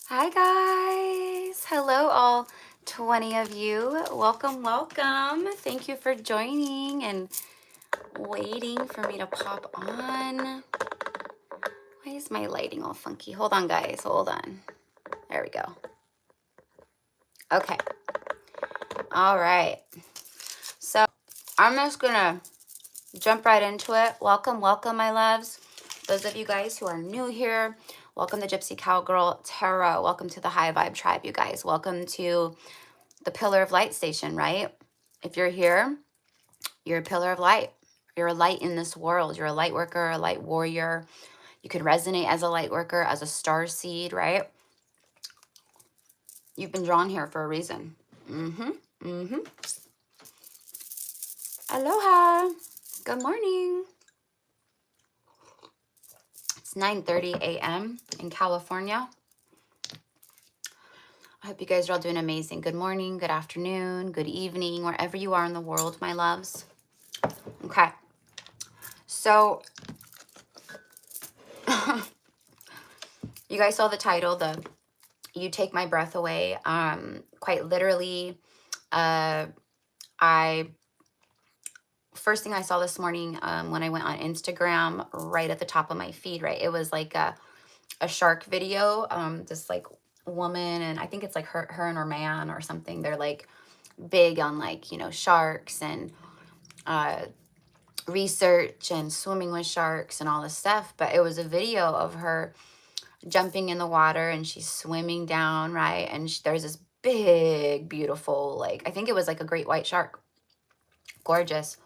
Hi guys. Hello all 20 of you. Welcome, welcome. Thank you for joining and waiting for me to pop on. Why is my lighting all funky? Hold on guys, hold on. There we go. Okay. All right. So I'm just gonna jump right into it. Welcome, welcome my loves. Those of you guys who are new here, welcome to Gypsy Cowgirl Tarot. Welcome to the High Vibe Tribe, you guys. Welcome to the Pillar of Light Station, right? If you're here, you're a pillar of light. You're a light in this world. You're a light worker, a light warrior. You can resonate as a light worker, as a star seed, right? You've been drawn here for a reason. Aloha. Good morning. It's 9:30 a.m. in California. I hope you guys are all doing amazing. Good morning, good afternoon, good evening, wherever you are in the world, my loves. Okay. So you guys saw the title, You Take My Breath Away. Quite literally, first thing I saw this morning when I went on Instagram, right at the top of my feed, right, it was like a shark video, this like woman, and I think it's like her and her man or something. They're like big on like, you know, sharks and research and swimming with sharks and all this stuff. But it was a video of her jumping in the water and she's swimming down, right? And there's this big, beautiful, like, I think it was like a great white shark. Gorgeous.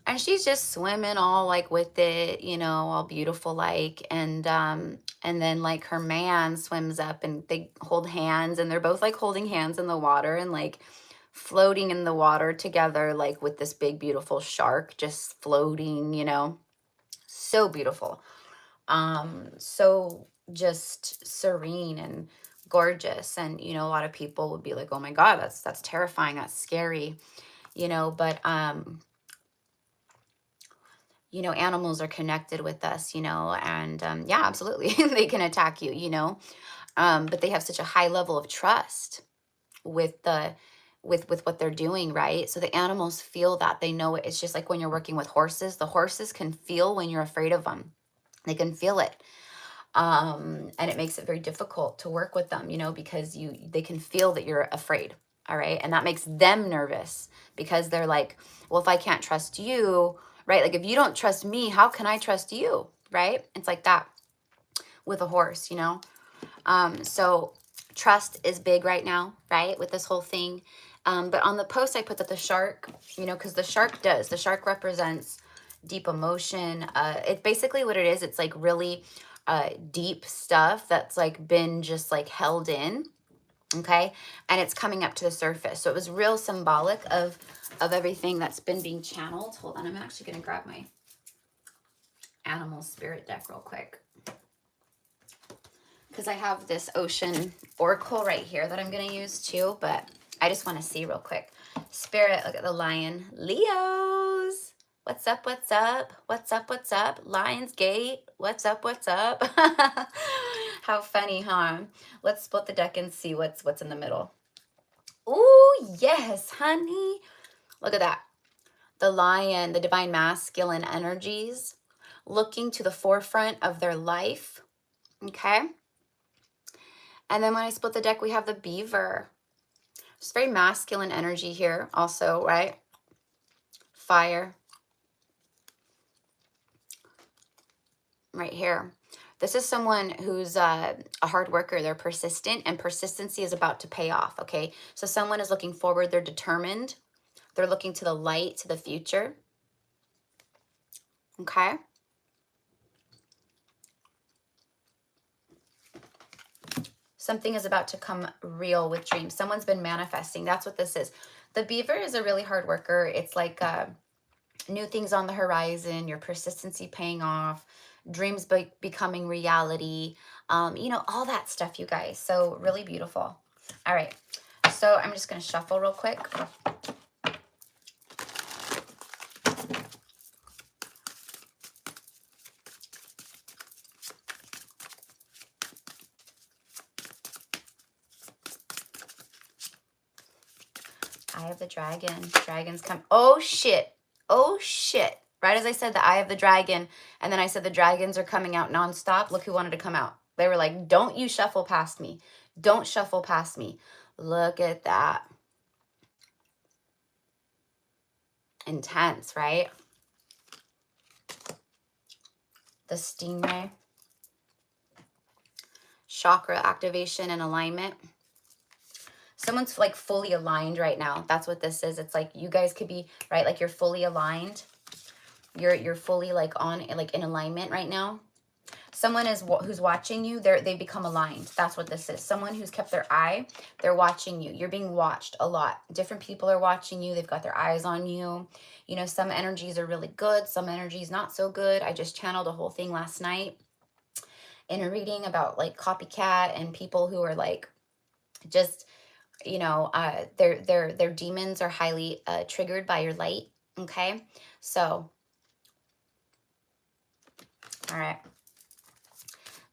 And she's just swimming all like with it, you know, all beautiful like. And then like her man swims up and they hold hands and they're both like holding hands in the water and like floating in the water together, like with this big, beautiful shark just floating, you know. So beautiful. So just serene and gorgeous. And, you know, a lot of people would be like, oh my God, that's terrifying. That's scary, you know, but, you know, animals are connected with us, you know, and, yeah, absolutely. They can attack you, you know, but they have such a high level of trust with with what they're doing, right? So the animals feel that, they know it. It's just like when you're working with horses, the horses can feel when you're afraid of them. They can feel it. And it makes it very difficult to work with them, you know, because they can feel that you're afraid. All right. And that makes them nervous because they're like, well, if I can't trust you, right? Like if you don't trust me, how can I trust you? Right. It's like that with a horse, you know? So trust is big right now, right? With this whole thing. But on the post, I put that the shark, you know, because the shark represents deep emotion. It's basically what it is. It's like really deep stuff that's like been just like held in. Okay. And it's coming up to the surface. So it was real symbolic of everything that's been being channeled. Hold on. I'm actually going to grab my animal spirit deck real quick, because I have this ocean oracle right here that I'm going to use too, but I just want to see real quick. Spirit, look at the lion. Leos, what's up, what's up? What's up, what's up? Lion's Gate, what's up, what's up? How funny, huh? Let's split the deck and see what's in the middle. Ooh, yes, honey. Look at that. The lion, the divine masculine energies, looking to the forefront of their life, okay? And then when I split the deck, we have the beaver. It's very masculine energy here also, right? Fire. Right here. This is someone who's a hard worker. They're persistent, and persistency is about to pay off, okay? So someone is looking forward. They're determined. They're looking to the light, to the future. Okay? Something is about to come real with dreams. Someone's been manifesting. That's what this is. The beaver is a really hard worker. It's like new things on the horizon, your persistency paying off, dreams becoming reality, you know, all that stuff, you guys. So really beautiful. All right. So I'm just going to shuffle real quick. Eye of the dragon. Dragons come. Oh, shit. Oh, shit. Right as I said the eye of the dragon, and then I said the dragons are coming out nonstop, look who wanted to come out. They were like, don't you shuffle past me. Don't shuffle past me. Look at that. Intense, right? The stingray. Chakra activation and alignment. Someone's like fully aligned right now. That's what this is. It's like you guys could be, right? Like you're fully aligned. You're fully like on, like in alignment right now. Someone is who's watching you, they become aligned. That's what this is. Someone who's kept their eye, they're watching you. You're being watched a lot. Different people are watching you. They've got their eyes on you. You know, some energies are really good. Some energies not so good. I just channeled a whole thing last night in a reading about like copycat and people who are like just, you know, their demons are highly triggered by your light. Okay, so all right.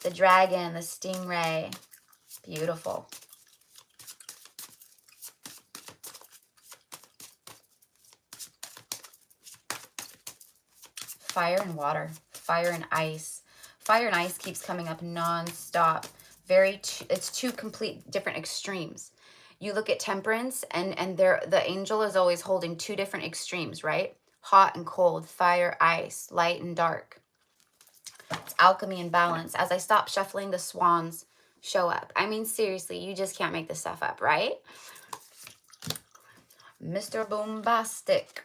The dragon, the stingray, beautiful. Fire and water, fire and ice. Fire and ice keeps coming up non-stop. It's two complete different extremes. You look at temperance and the angel is always holding two different extremes, right? Hot and cold, fire, ice, light and dark. It's alchemy and balance. As I stop shuffling, the swans show up. I mean, seriously, you just can't make this stuff up, right? Mr. Bombastic.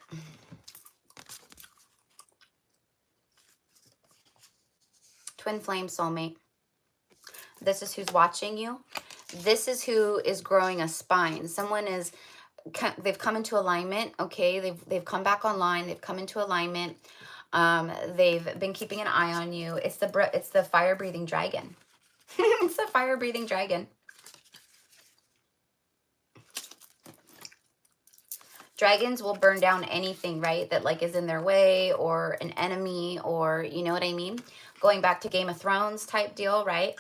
Twin flame soulmate. This is who's watching you. This is who is growing a spine. Someone is, they've come into alignment, okay? They've come back online. They've come into alignment. They've been keeping an eye on you. It's the fire-breathing dragon. It's the fire-breathing dragon. Dragons will burn down anything, right, that like is in their way or an enemy or, you know what I mean? Going back to Game of Thrones type deal, right?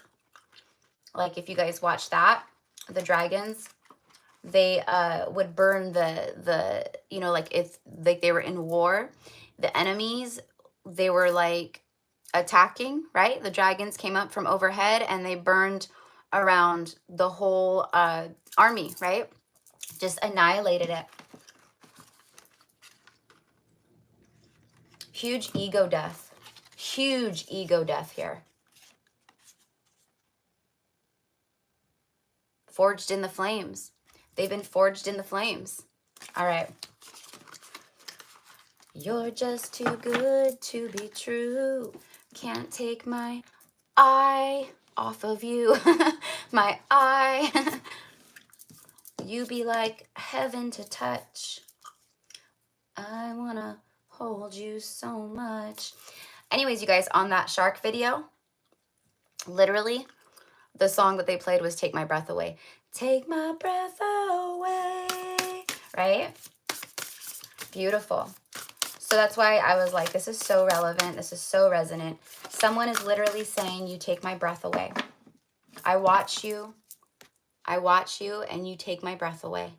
Like if you guys watch that, the dragons, they would burn the you know, like if like they were in war, the enemies, they were like attacking, right? The dragons came up from overhead and they burned around the whole army, right? Just annihilated it. Huge ego death. Huge ego death here. Forged in the flames. They've been forged in the flames. All right. You're just too good to be true. Can't take my eye off of you. My eye. You be like heaven to touch. I wanna hold you so much. Anyways, you guys, on that shark video, literally, the song that they played was Take My Breath Away. Take my breath away, right? Beautiful. So that's why I was like, this is so relevant. This is so resonant. Someone is literally saying, you take my breath away. I watch you, and you take my breath away.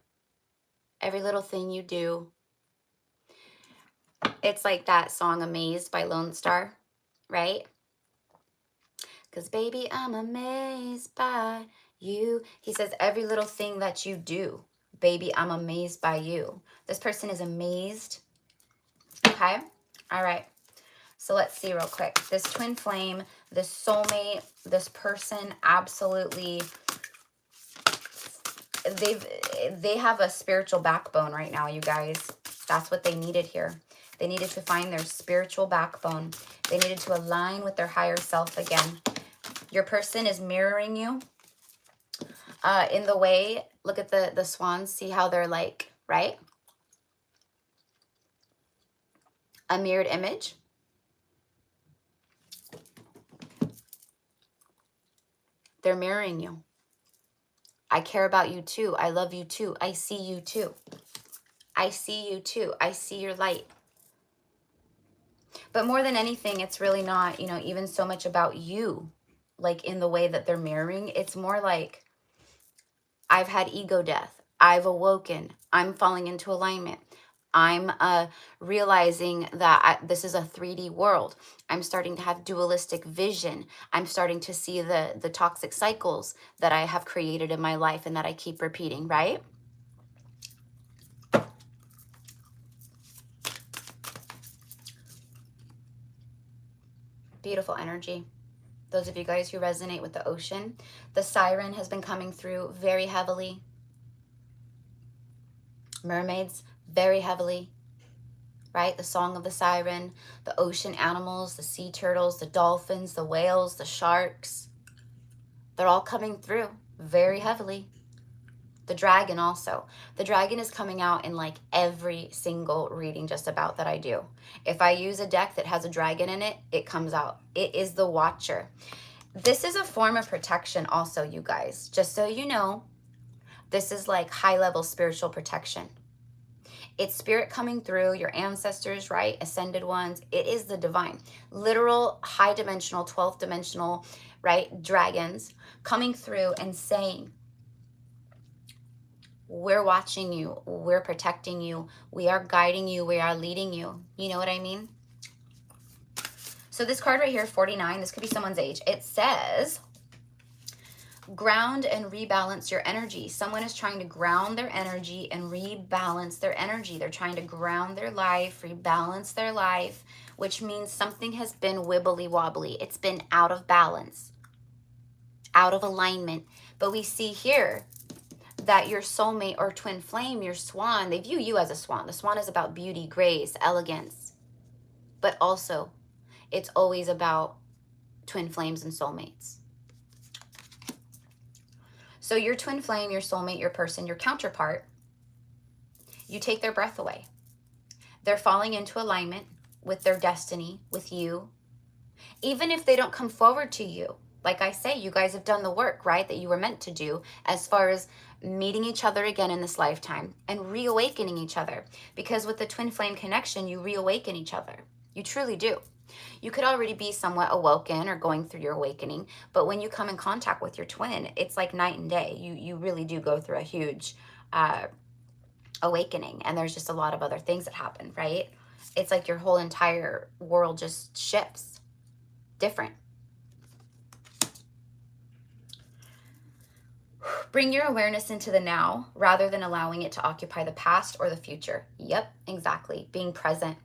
Every little thing you do. It's like that song Amazed by Lone Star, right? Because baby, I'm amazed by you. He says, every little thing that you do, baby, I'm amazed by you. This person is amazed. Okay? All right. So let's see real quick. This twin flame, this soulmate, this person, absolutely, they have a spiritual backbone right now, you guys. That's what they needed here. They needed to find their spiritual backbone. They needed to align with their higher self again. Your person is mirroring you in the way. Look at the swans. See how they're like, right? A mirrored image. They're mirroring you. I care about you too. I love you too. I see you too. I see you too. I see your light. But more than anything, it's really not, you know, even so much about you, like in the way that they're mirroring. It's more like, I've had ego death. I've awoken. I'm falling into alignment. I'm realizing that this is a 3D world. I'm starting to have dualistic vision. I'm starting to see the toxic cycles that I have created in my life and that I keep repeating, right? Beautiful energy. Those of you guys who resonate with the ocean, the siren has been coming through very heavily. Mermaids, very heavily, right? The song of the siren, the ocean animals, the sea turtles, the dolphins, the whales, the sharks, they're all coming through very heavily. The dragon also. The dragon is coming out in like every single reading just about that I do. If I use a deck that has a dragon in it, it comes out. It is the watcher. This is a form of protection also, you guys. Just so you know, this is like high-level spiritual protection. It's spirit coming through, your ancestors, right? Ascended ones. It is the divine. Literal, high-dimensional, 12th dimensional, right? Dragons coming through and saying, we're watching you, we're protecting you, we are guiding you, we are leading you. You know what I mean? So this card right here, 49, this could be someone's age. It says, ground and rebalance your energy. Someone is trying to ground their energy and rebalance their energy. They're trying to ground their life, rebalance their life, which means something has been wibbly wobbly. It's been out of balance, out of alignment. But we see here that your soulmate or twin flame, your swan, they view you as a swan. The swan is about beauty, grace, elegance, but also it's always about twin flames and soulmates. So your twin flame, your soulmate, your person, your counterpart, you take their breath away. They're falling into alignment with their destiny, with you. Even if they don't come forward to you, like I say, you guys have done the work, right, that you were meant to do as far as meeting each other again in this lifetime and reawakening each other. Because with the twin flame connection, you reawaken each other. You truly do. You could already be somewhat awoken or going through your awakening, but when you come in contact with your twin, it's like night and day. You really do go through a huge awakening, and there's just a lot of other things that happen, right? It's like your whole entire world just shifts different. Bring your awareness into the now rather than allowing it to occupy the past or the future. Yep, exactly. Being present.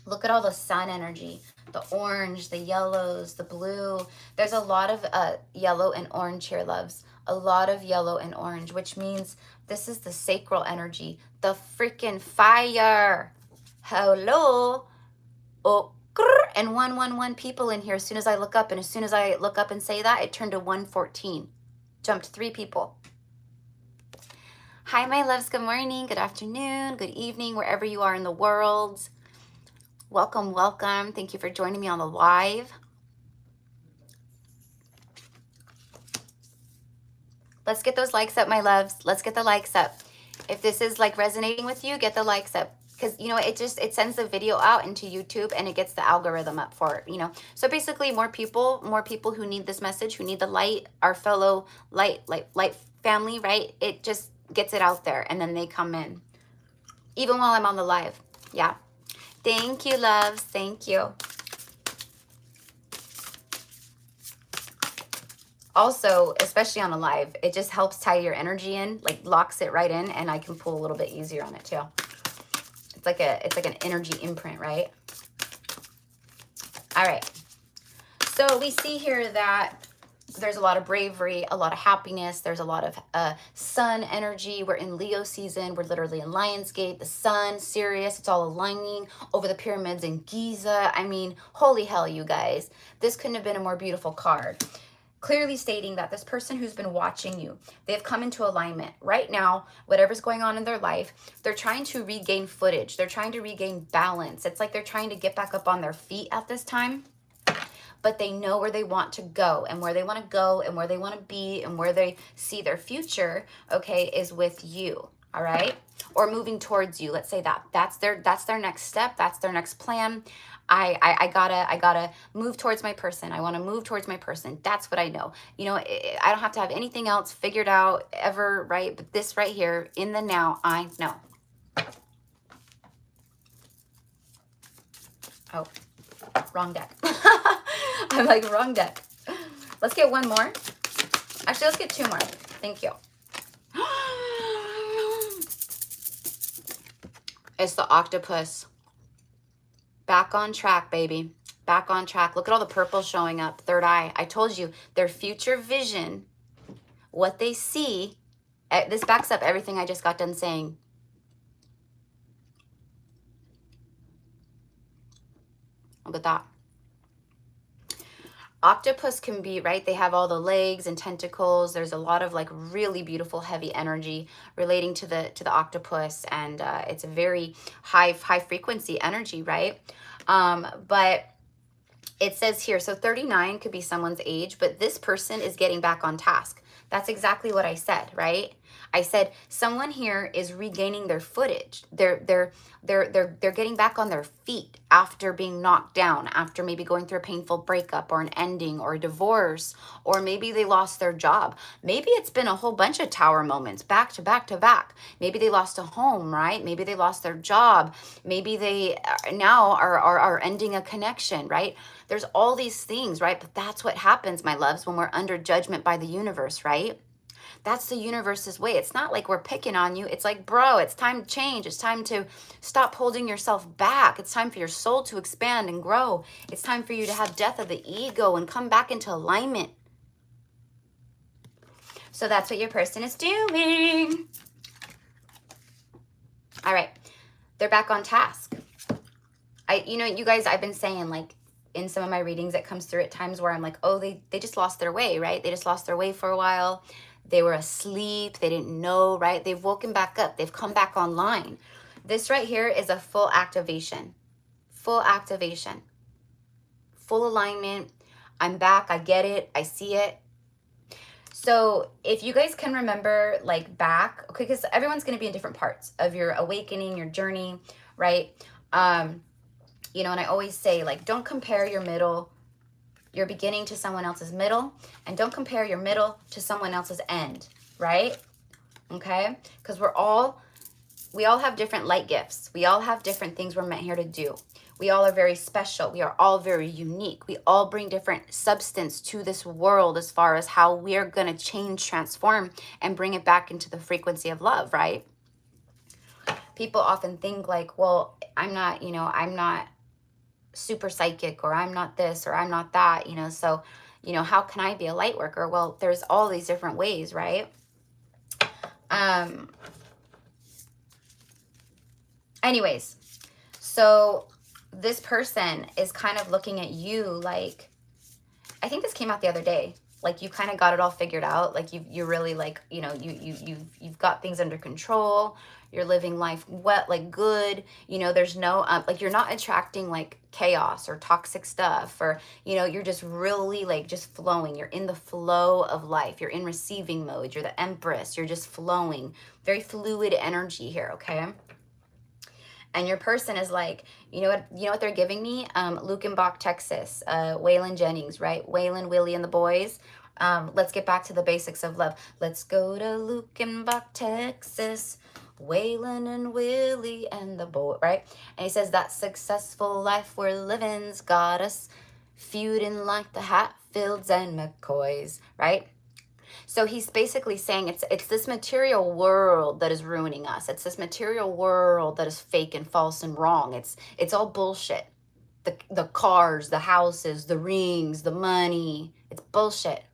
Look at all the sun energy, the orange, the yellows, the blue. There's a lot of yellow and orange here, loves. A lot of yellow and orange, which means this is the sacral energy, the freaking fire. Hello. Oh, and 111 people in here as soon as I look up. And as soon as I look up and say that, it turned to 114. Jumped 3 people. Hi, my loves. Good morning, good afternoon, good evening, wherever you are in the world. Welcome, welcome. Thank you for joining me on the live. Let's get those likes up, my loves. Let's get the likes up. If this is like resonating with you, get the likes up. Because, you know, it sends the video out into YouTube and it gets the algorithm up for it, you know. So basically more people who need this message, who need the light, our fellow light family, right? It just gets it out there and then they come in. Even while I'm on the live. Yeah. Thank you, loves. Thank you. Also, especially on a live, it just helps tie your energy in, like locks it right in, and I can pull a little bit easier on it too. It's like an energy imprint, right? All right. So we see here that there's a lot of bravery, a lot of happiness. There's a lot of sun energy. We're in Leo season. We're literally in Lionsgate. The sun, Sirius, it's all aligning over the pyramids in Giza. I mean, holy hell, you guys. This couldn't have been a more beautiful card. Clearly stating that this person who's been watching you, they've come into alignment. Right now, whatever's going on in their life, they're trying to regain footage. They're trying to regain balance. It's like they're trying to get back up on their feet at this time. But they know where they want to go, and where they want to go, and where they want to be, and where they see their future, okay, is with you, all right? Or moving towards you, let's say that. That's their next step, that's their next plan. I gotta move towards my person. I want to move towards my person. That's what I know. You know, I don't have to have anything else figured out ever, right? But this right here in the now, I know. Oh, wrong deck. I'm like, wrong deck. Let's get one more. Actually, let's get two more. Thank you. It's the octopus. Back on track, baby. Back on track. Look at all the purple showing up. Third eye. I told you, their future vision, what they see, this backs up everything I just got done saying. Look at that. Octopus can be, right, they have all the legs and tentacles. There's a lot of like really beautiful heavy energy relating to the octopus, and it's a very high frequency energy, right? But it says here, so 39 could be someone's age, but this person is getting back on task. That's exactly what I said, right? I said someone here is regaining their footage. They're getting back on their feet after being knocked down, after maybe going through a painful breakup or an ending or a divorce, or maybe they lost their job. Maybe it's been a whole bunch of tower moments back to back to back. Maybe they lost a home, right? Maybe they lost their job. Maybe they now are ending a connection, right? There's all these things, right? But that's what happens, my loves, when we're under judgment by the universe, right? That's the universe's way. It's not like we're picking on you. It's like, bro, it's time to change. It's time to stop holding yourself back. It's time for your soul to expand and grow. It's time for you to have death of the ego and come back into alignment. So that's what your person is doing. All right. They're back on task. You know, you guys, I've been saying, like, in some of my readings, it comes through at times where I'm like, oh, they just lost their way, right? They just lost their way for a while. They were asleep. They didn't know, right? They've woken back up. They've come back online. This right here is a full activation. Full activation. Full alignment. I'm back. I get it. I see it. So if you guys can remember, like, back, okay, because everyone's going to be in different parts of your awakening, your journey, right? You know, and I always say, like, don't compare your beginning to someone else's middle, and don't compare your middle to someone else's end, right? Okay? Because we all have different light gifts. We all have different things we're meant here to do. We all are very special. We are all very unique. We all bring different substance to this world as far as how we are going to change, transform, and bring it back into the frequency of love, right? People often think like, well, I'm not super psychic, or I'm not this, or I'm not that, you know, so, you know, how can I be a light worker? Well, there's all these different ways, right? Anyways, so this person is kind of looking at you like, I think this came out the other day, like you kind of got it all figured out, like you're really like, you know, you've got things under control. You're living life like good, you know, there's no, like you're not attracting like chaos or toxic stuff, or, you know, you're just really like just flowing. You're in the flow of life. You're in receiving mode. You're the Empress. You're just flowing. Very fluid energy here, okay? And your person is like, you know what they're giving me? Lukenbach, Texas, Waylon Jennings, right? Waylon, Willie, and the boys. Let's get back to the basics of love. Let's go to Lukenbach, Texas. Waylon and Willie and the boy, right? And he says that successful life we're living's got us feuding like the Hatfields and McCoys, right? So he's basically saying it's this material world that is ruining us. It's this material world that is fake and false and wrong. It's all bullshit. The cars, the houses, the rings, the money, it's bullshit.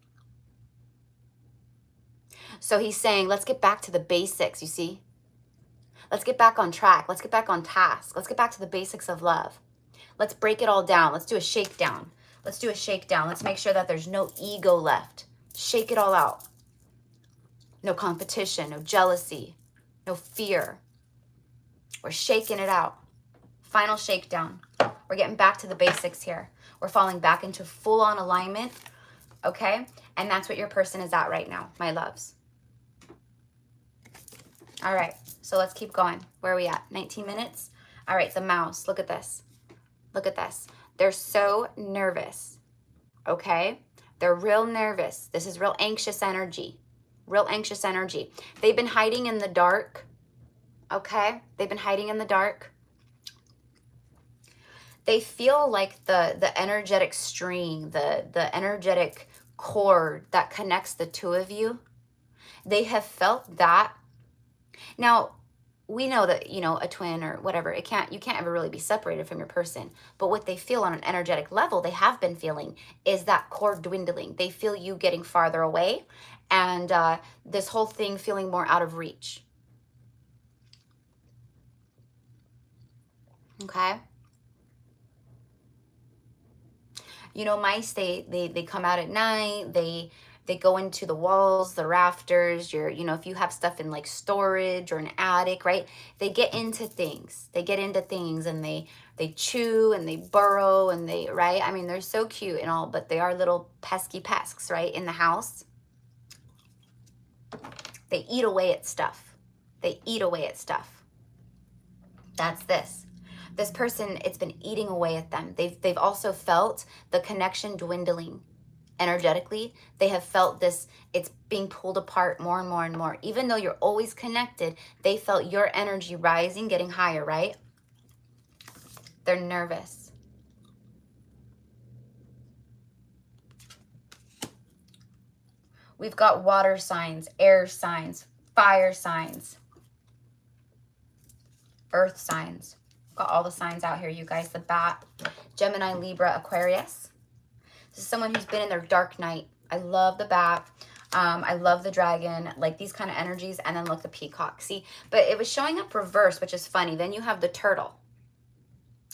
So he's saying, let's get back to the basics, you see? Let's get back on track. Let's get back on task. Let's get back to the basics of love. Let's break it all down. Let's do a shakedown. Let's do a shakedown. Let's make sure that there's no ego left. Shake it all out. No competition, no jealousy, no fear. We're shaking it out. Final shakedown. We're getting back to the basics here. We're falling back into full-on alignment, okay? And that's what your person is at right now, my loves. All right, so let's keep going. Where are we at? 19 minutes? All right, the mouse. Look at this. Look at this. They're so nervous, okay? They're real nervous. This is real anxious energy. Real anxious energy. They've been hiding in the dark, okay? They've been hiding in the dark. They feel like the energetic string, the energetic cord that connects the two of you. They have felt that. Now, we know that, you know, a twin or whatever, you can't ever really be separated from your person. But what they feel on an energetic level, they have been feeling, is that cord dwindling. They feel you getting farther away, and this whole thing feeling more out of reach. Okay? You know, mice, they come out at night, they go into the walls, the rafters, you know, if you have stuff in like storage or an attic, right? They get into things. They get into things, and they chew and they burrow and they, right? I mean, they're so cute and all, but they are little pesky pests, right? In the house. They eat away at stuff. They eat away at stuff. That's this. This person, it's been eating away at them. They've also felt the connection dwindling energetically. They have felt this, it's being pulled apart more and more and more. Even though you're always connected, they felt your energy rising, getting higher, right? They're nervous. We've got water signs, air signs, fire signs, earth signs. Got all the signs out here, you guys. The bat, Gemini, Libra, Aquarius. This is someone who's been in their dark night. I love the bat. I love the dragon, like these kind of energies. And then look, the peacock. See, but it was showing up reverse, which is funny. Then you have the turtle.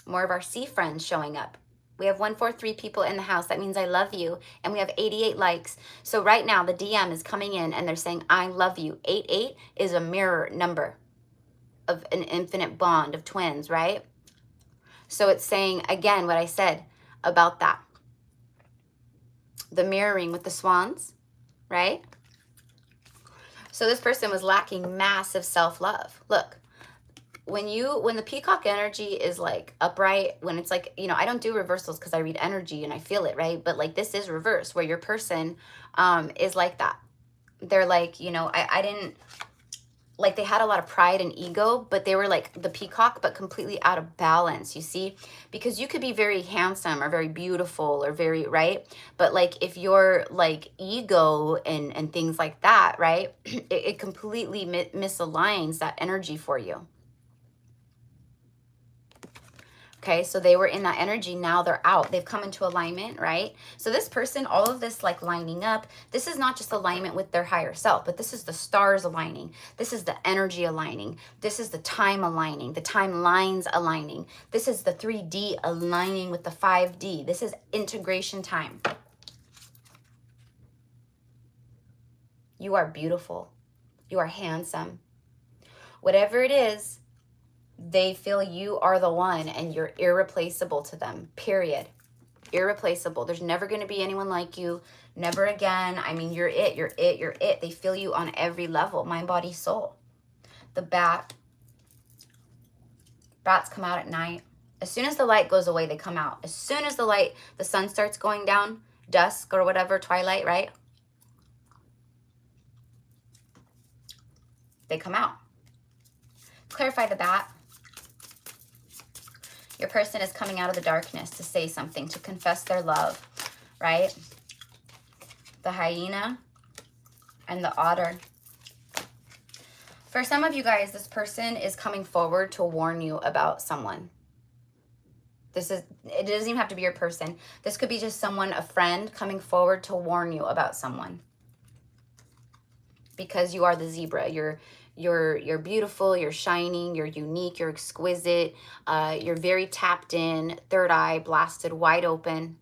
More of our sea friends showing up. We have 143 people in the house. That means I love you. And we have 88 likes. So right now the DM is coming in and they're saying, I love you. 88 is a mirror number of an infinite bond of twins, right? So it's saying, again, what I said about that. The mirroring with the swans, right? So this person was lacking massive self-love. Look, when the peacock energy is like upright, when it's like, you know, I don't do reversals because I read energy and I feel it, right? But like this is reverse, where your person is like that. They're like, you know, I didn't, like they had a lot of pride and ego, but they were like the peacock, but completely out of balance, you see? Because you could be very handsome or very beautiful or very, right? But like if you're like ego and things like that, right? It completely misaligns that energy for you. Okay, so they were in that energy. Now they're out. They've come into alignment, right? So this person, all of this like lining up, this is not just alignment with their higher self, but this is the stars aligning. This is the energy aligning. This is the time aligning, the timelines aligning. This is the 3D aligning with the 5D. This is integration time. You are beautiful. You are handsome. Whatever it is, they feel you are the one and you're irreplaceable to them, period. Irreplaceable. There's never going to be anyone like you. Never again. I mean, you're it, you're it, you're it. They feel you on every level, mind, body, soul. The bat. Bats come out at night. As soon as the light goes away, they come out. As soon as the sun starts going down, dusk or whatever, twilight, right? They come out. Clarify the bat. Your person is coming out of the darkness to say something, to confess their love, right? The hyena and the otter. For some of you guys, this person is coming forward to warn you about someone. It doesn't even have to be your person. This could be just someone, a friend, coming forward to warn you about someone. Because you are the zebra. You're beautiful, you're shining, you're unique, you're exquisite, you're very tapped in, third eye blasted wide open.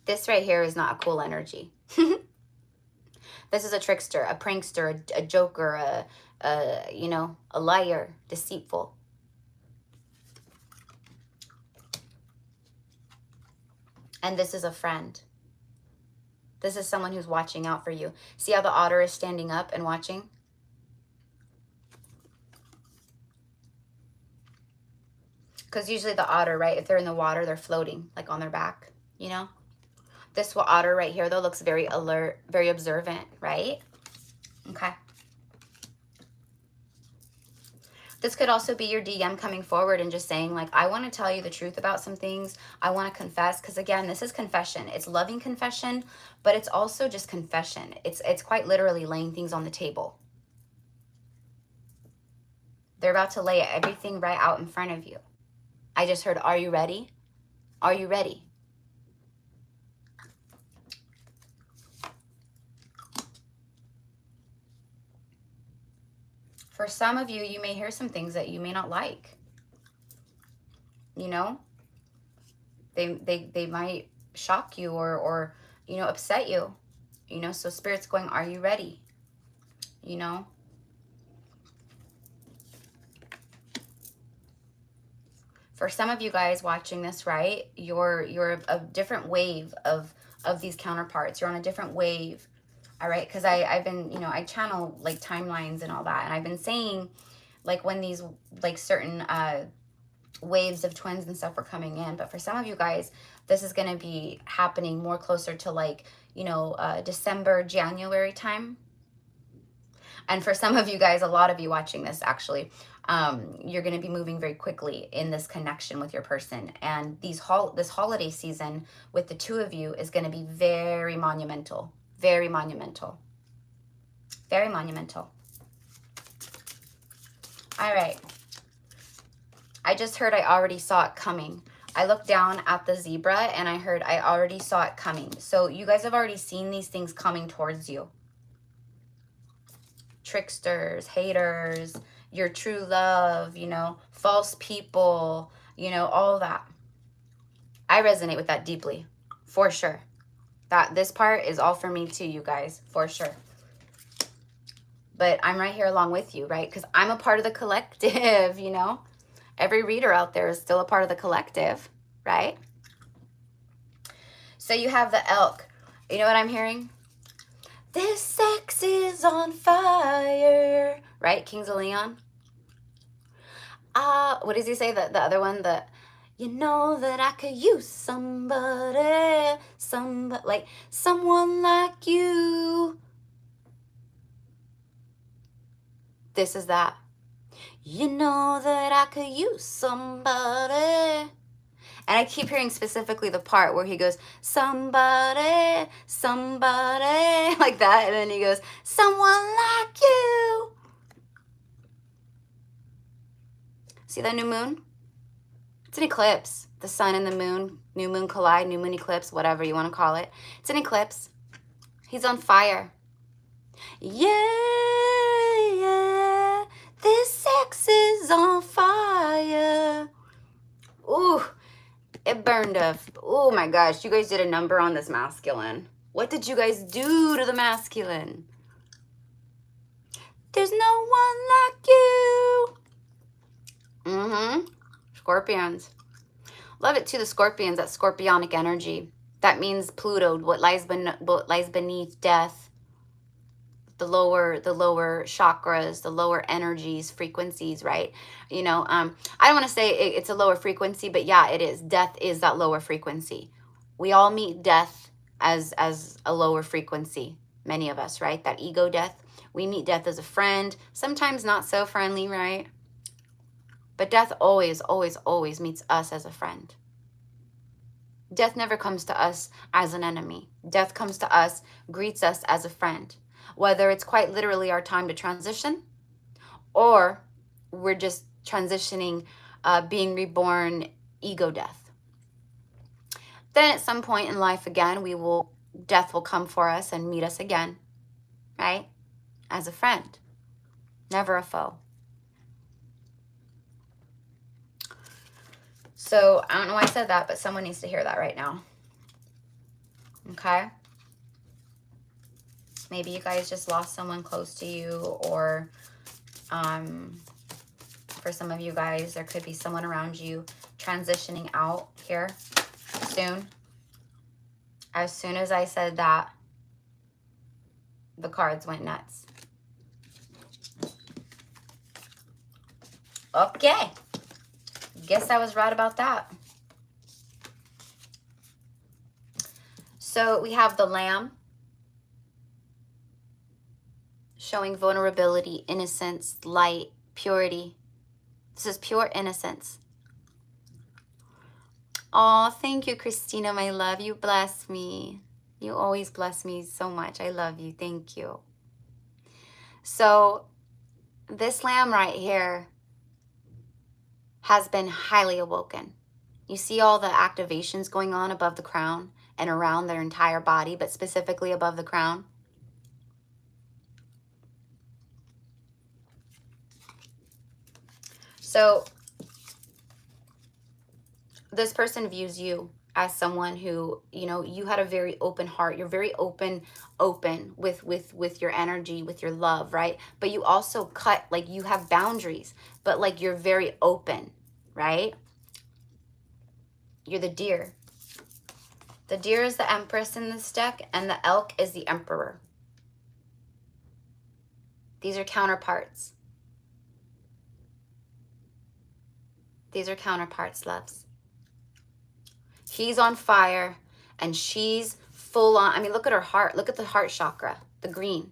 This right here is not a cool energy. This is a trickster, a prankster, a joker, you know, a liar, deceitful. And this is a friend. This is someone who's watching out for you. See how the otter is standing up and watching? Because usually the otter, right, if they're in the water, they're floating, like on their back, you know? This otter right here, though, looks very alert, very observant, right? Okay. This could also be your DM coming forward and just saying, like, I want to tell you the truth about some things. I want to confess. Because, again, this is confession. It's loving confession, but it's also just confession. It's quite literally laying things on the table. They're about to lay everything right out in front of you. I just heard, are you ready? Are you ready? For some of you, you may hear some things that you may not like. You know? They might shock you or you know, upset you. You know, so Spirit's going, are you ready? You know? For some of you guys watching this, right, you're a different wave of these counterparts. You're on a different wave, all right? Because I've been, you know, I channel like timelines and all that, and I've been saying like when these like certain waves of twins and stuff are coming in. But for some of you guys, this is going to be happening more closer to like, you know, December, January time. And for some of you guys, a lot of you watching this actually, you're going to be moving very quickly in this connection with your person. And this holiday season with the two of you is going to be very monumental, very monumental, very monumental. All right. I just heard I already saw it coming. I looked down at the zebra and I heard I already saw it coming. So you guys have already seen these things coming towards you. Tricksters, haters, your true love, you know, false people, you know, all that. I resonate with that deeply, for sure. That this part is all for me too, you guys, for sure. But I'm right here along with you, right? Because I'm a part of the collective, you know. Every reader out there is still a part of the collective, right? So you have the elk. You know what I'm hearing? This sex is on fire, right? Kings of Leon. What does he say? The other one, you know that I could use somebody, like someone like you. This is that. You know that I could use somebody. And I keep hearing specifically the part where he goes, somebody, somebody, like that. And then he goes, someone like you. See that new moon? It's an eclipse. The sun and the moon, new moon collide, new moon eclipse, whatever you want to call it. It's an eclipse. He's on fire. Yeah, yeah, this sex is on fire. Ooh. It burned up. Oh my gosh, you guys did a number on this masculine. What did you guys do to the masculine? There's no one like you. Scorpions. Love it too, the scorpions, that scorpionic energy. That means Pluto, what lies beneath death. The lower chakras, the lower energies, frequencies, right? You know, I don't want to say it's a lower frequency, but yeah, it is. Death is that lower frequency. We all meet death as a lower frequency. Many of us, right? That ego death. We meet death as a friend, sometimes not so friendly, right? But death always, always, always meets us as a friend. Death never comes to us as an enemy. Death comes to us, greets us as a friend. Whether it's quite literally our time to transition, or we're just transitioning, being reborn, ego death. Then at some point in life again, death will come for us and meet us again, right? As a friend, never a foe. So I don't know why I said that, but someone needs to hear that right now. Okay? Maybe you guys just lost someone close to you, or for some of you guys, there could be someone around you transitioning out here soon. As soon as I said that, the cards went nuts. Okay. Guess I was right about that. So we have the Lamb, showing vulnerability, innocence, light, purity. This is pure innocence. Oh, thank you, Christina, my love. You bless me. You always bless me so much. I love you. Thank you. So this Lamb right here has been highly awoken. You see all the activations going on above the crown and around their entire body, but specifically above the crown. So this person views you as someone who, you know, you had a very open heart. You're very open with your energy, with your love, right? But you also cut, like, you have boundaries, but like you're very open, right? You're the deer. The deer is the empress in this deck, and the elk is the emperor. These are counterparts. These are counterparts, loves. He's on fire and she's full on. I mean, look at her heart. Look at the heart chakra, the green.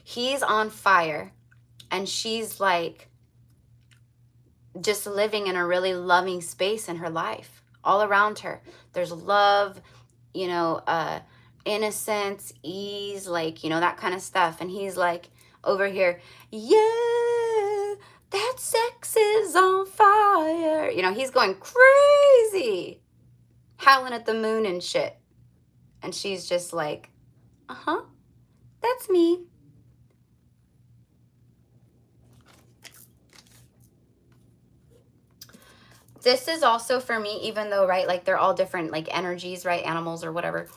He's on fire and she's like just living in a really loving space in her life. All around her, there's love, you know, innocence, ease, like, you know, that kind of stuff. And he's like over here, yeah, that sex is on fire. You know, he's going crazy, howling at the moon and shit. And she's just like, uh-huh, that's me. This is also for me, even though, right, like they're all different, like energies, right, animals or whatever.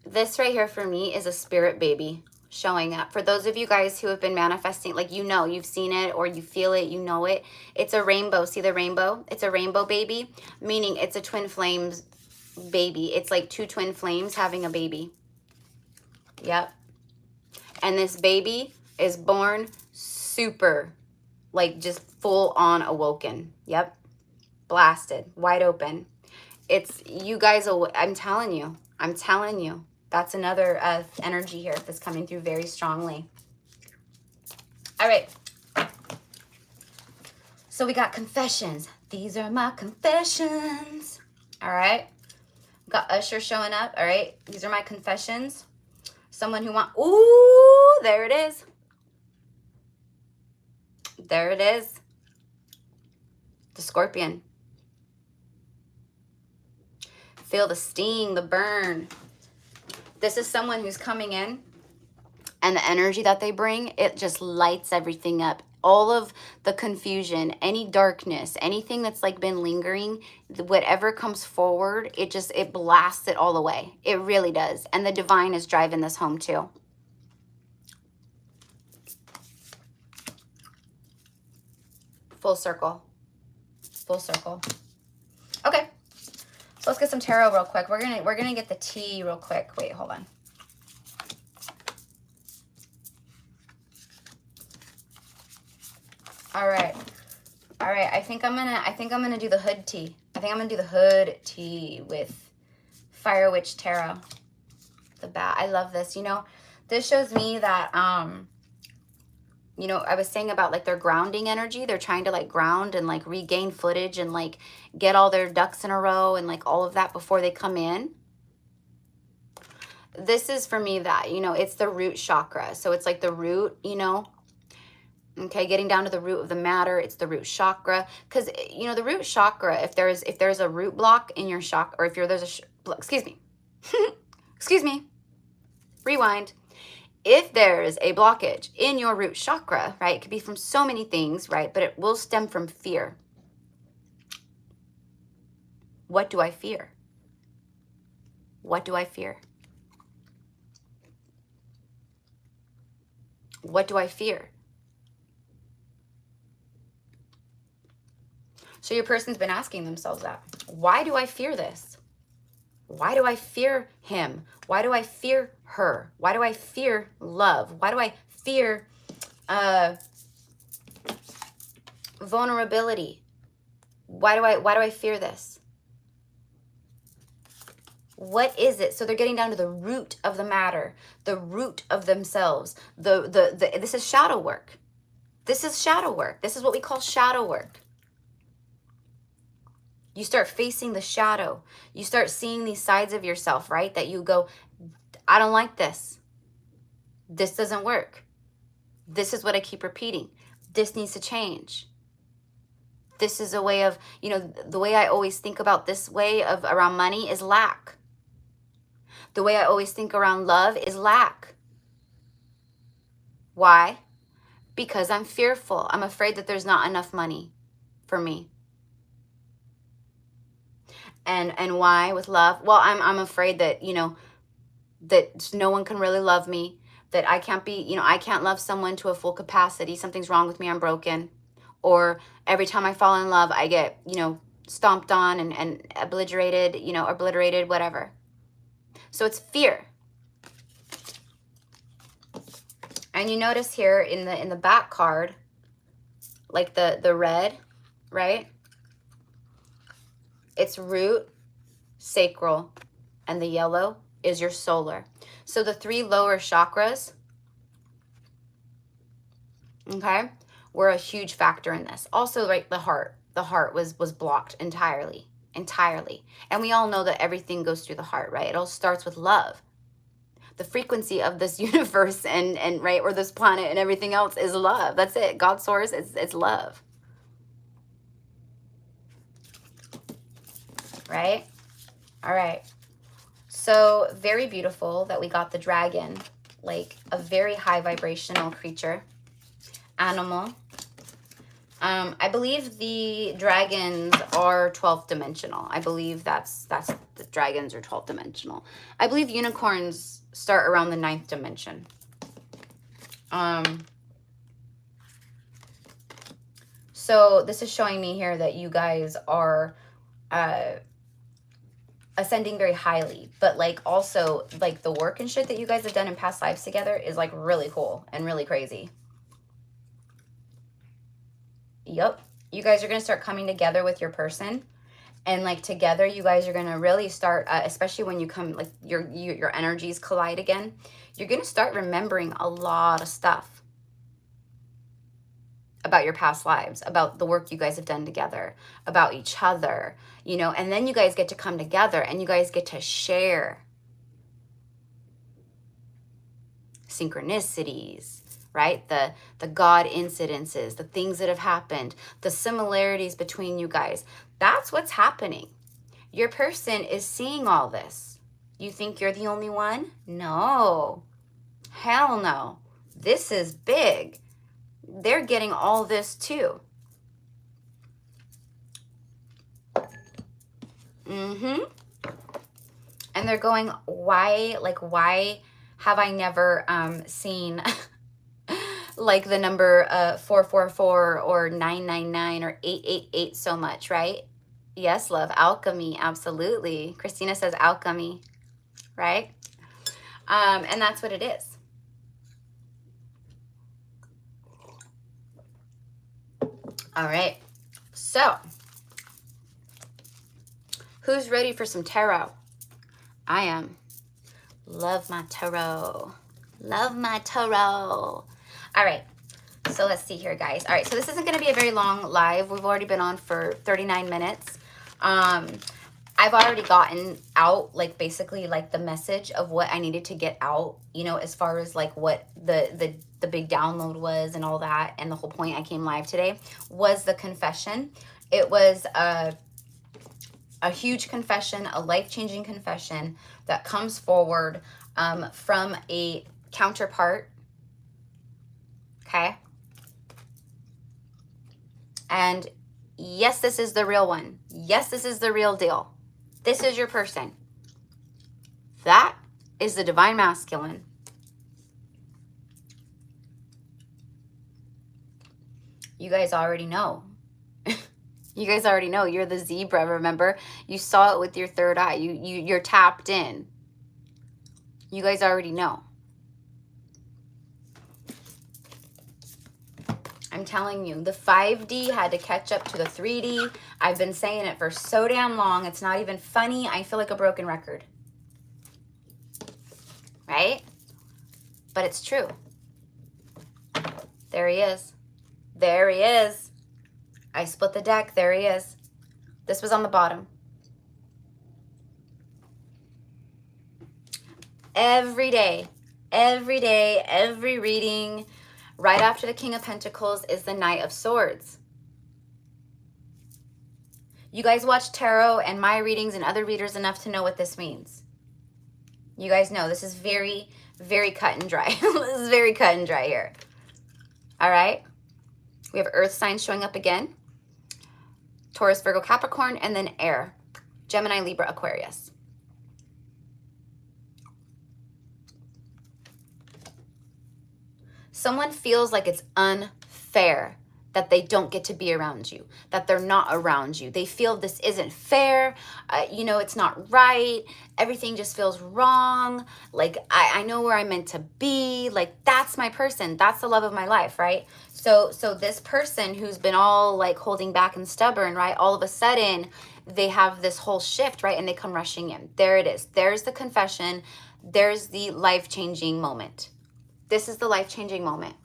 This right here for me is a spirit baby showing up. For those of you guys who have been manifesting, like, you know, you've seen it or you feel it, you know it. It's a rainbow. See the rainbow? It's a rainbow baby, meaning it's a twin flames baby. It's like two twin flames having a baby. Yep. And this baby is born super, like, just full on awoken. Yep. Blasted, wide open. It's, you guys, I'm telling you, that's another energy here that's coming through very strongly. All right. So we got confessions. These are my confessions. All right. Got Usher showing up. All right. These are my confessions. Someone who ooh, there it is. There it is. The Scorpion. Feel the sting, the burn. This is someone who's coming in, and the energy that they bring, it just lights everything up. All of the confusion, any darkness, anything that's like been lingering, whatever comes forward, it blasts it all away. It really does. And the divine is driving this home too. Full circle. Full circle. Okay. So let's get some tarot real quick. We're gonna get the tea real quick. Wait, hold on. All right. All right. I think I'm gonna do the hood tea. I think I'm gonna do the hood tea with Fire Witch Tarot. The bat. I love this. You know, this shows me that you know, I was saying about like their grounding energy. They're trying to like ground and like regain footage and like get all their ducks in a row and like all of that before they come in. This is for me that, you know, it's the root chakra. So it's like the root, you know, okay, getting down to the root of the matter. It's the root chakra. Because, you know, the root chakra, if there's a root block in your chakra, or if there's a, excuse me, excuse me, rewind. If there's a blockage in your root chakra, right, it could be from so many things, right, but it will stem from fear. What do I fear? What do I fear? What do I fear? So your person's been asking themselves that. Why do I fear this? Why do I fear him? Why do I fear her? Why do I fear love? Why do I fear vulnerability? Why do I fear this? What is it? So they're getting down to the root of the matter, the root of themselves. This is shadow work. This is shadow work. This is what we call shadow work. You start facing the shadow. You start seeing these sides of yourself, right? That you go, I don't like this. This doesn't work. This is what I keep repeating. This needs to change. This is a way of, you know, the way I always think about this way of around money is lack. The way I always think around love is lack. Why? Because I'm fearful. I'm afraid that there's not enough money for me. And why with love? Well, I'm afraid that, you know, that no one can really love me, that I can't be, you know, I can't love someone to a full capacity. Something's wrong with me. I'm broken. Or every time I fall in love, I get, you know, stomped on and obliterated, you know, obliterated, whatever. So it's fear. And you notice here in the back card, like the red, right? It's root, sacral, and the yellow is your solar. So the 3 lower chakras, okay, were a huge factor in this. Also, right, the heart was blocked entirely. And we all know that everything goes through the heart, right? It all starts with love. The frequency of this universe and right, or this planet and everything else is love. That's it. God's source, it's love. Right? All right. So very beautiful that we got the dragon, like a very high vibrational creature, animal. I believe the dragons are 12th dimensional. I believe that's the dragons are 12th dimensional. I believe unicorns start around the 9th dimension. So this is showing me here that you guys are ascending very highly, but like also like the work and shit that you guys have done in past lives together is like really cool and really crazy. Yep. You guys are going to start coming together with your person, and like together you guys are going to really start, especially when you come, like your energies collide again, you're going to start remembering a lot of stuff about your past lives, about the work you guys have done together, about each other, you know, and then you guys get to come together and you guys get to share synchronicities, right? The God incidences, the things that have happened, the similarities between you guys. That's what's happening. Your person is seeing all this. You think you're the only one? No. Hell no. This is big. They're getting all this too. And they're going, why have I never seen like the number 444 or 999 or 888 so much, right? Yes, love, alchemy, absolutely. Christina says alchemy, right? And that's what it is. All right, so who's ready for some tarot? I am. Love my tarot. Love my tarot. All right, so let's see here, guys. All right, so this isn't going to be a very long live. We've already been on for 39 minutes. I've already gotten out, like, basically, like, the message of what I needed to get out, you know, as far as, like, what the big download was and all that. And the whole point I came live today was the confession. It was a huge confession, a life-changing confession that comes forward from a counterpart, okay? And yes, this is the real one. Yes, this is the real deal. This is your person. That is the divine masculine. You guys already know. You guys already know. You're the zebra, remember? You saw it with your third eye. You're tapped in. You guys already know. I'm telling you, the 5D had to catch up to the 3D. I've been saying it for so damn long. It's not even funny. I feel like a broken record. Right? But it's true. There he is. There he is. I split the deck. There he is. This was on the bottom. Every day, every reading, right after the King of Pentacles is the Knight of Swords. You guys watch tarot and my readings and other readers enough to know what this means. You guys know this is very, very cut and dry. This is very cut and dry here. All right. We have earth signs showing up again. Taurus, Virgo, Capricorn, and then air. Gemini, Libra, Aquarius. Someone feels like it's unfair that they don't get to be around you, that they're not around you. They feel this isn't fair. You know, it's not right. Everything just feels wrong. Like, I know where I'm meant to be. Like, that's my person. That's the love of my life, right? So this person who's been all like holding back and stubborn, right? All of a sudden, they have this whole shift, right? And they come rushing in. There it is. There's the confession. There's the life-changing moment. This is the life-changing moment.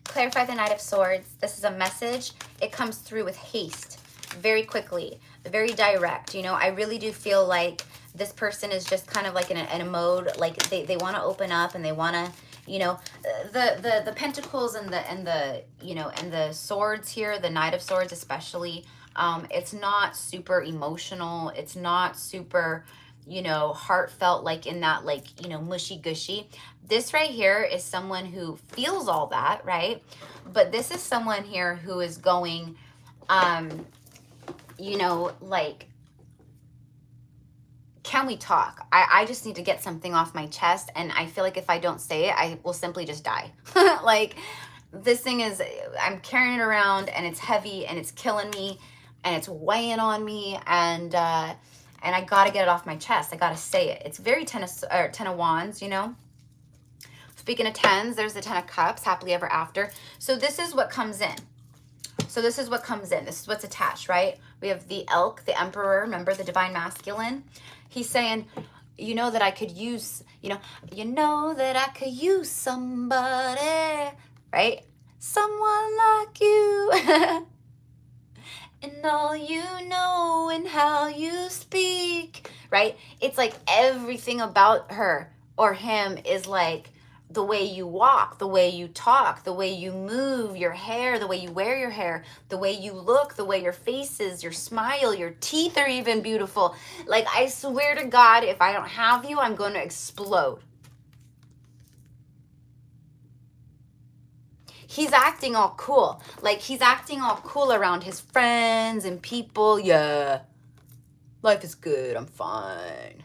Clarify the Knight of Swords. This is a message. It comes through with haste, very quickly, very direct. You know, I really do feel like this person is just kind of like in a mode, like they want to open up and they want to, you know, the pentacles and the you know, and the swords here, the Knight of Swords especially. It's not super emotional. It's not super, you know, heartfelt, like in that, like, you know, mushy gushy. This right here is someone who feels all that, right? But this is someone here who is going, you know, like, can we talk? I just need to get something off my chest. And I feel like if I don't say it, I will simply just die. Like, this thing is, I'm carrying it around and it's heavy and it's killing me and it's weighing on me. And I got to get it off my chest. I got to say it. It's very Ten of Wands, you know. Speaking of tens, there's the 10 of Cups, happily ever after. So this is what comes in. So this is what comes in. This is what's attached, right? We have the elk, the emperor, remember the divine masculine. He's saying, you know that I could use, you know that I could use somebody, right? Someone like you. And all you know and how you speak, right? It's like everything about her or him is like the way you walk, the way you talk, the way you move, your hair, the way you wear your hair, the way you look, the way your face is, your smile, your teeth are even beautiful. Like, I swear to God, if I don't have you, I'm going to explode. He's acting all cool. Like, he's acting all cool around his friends and people. Yeah, life is good. I'm fine.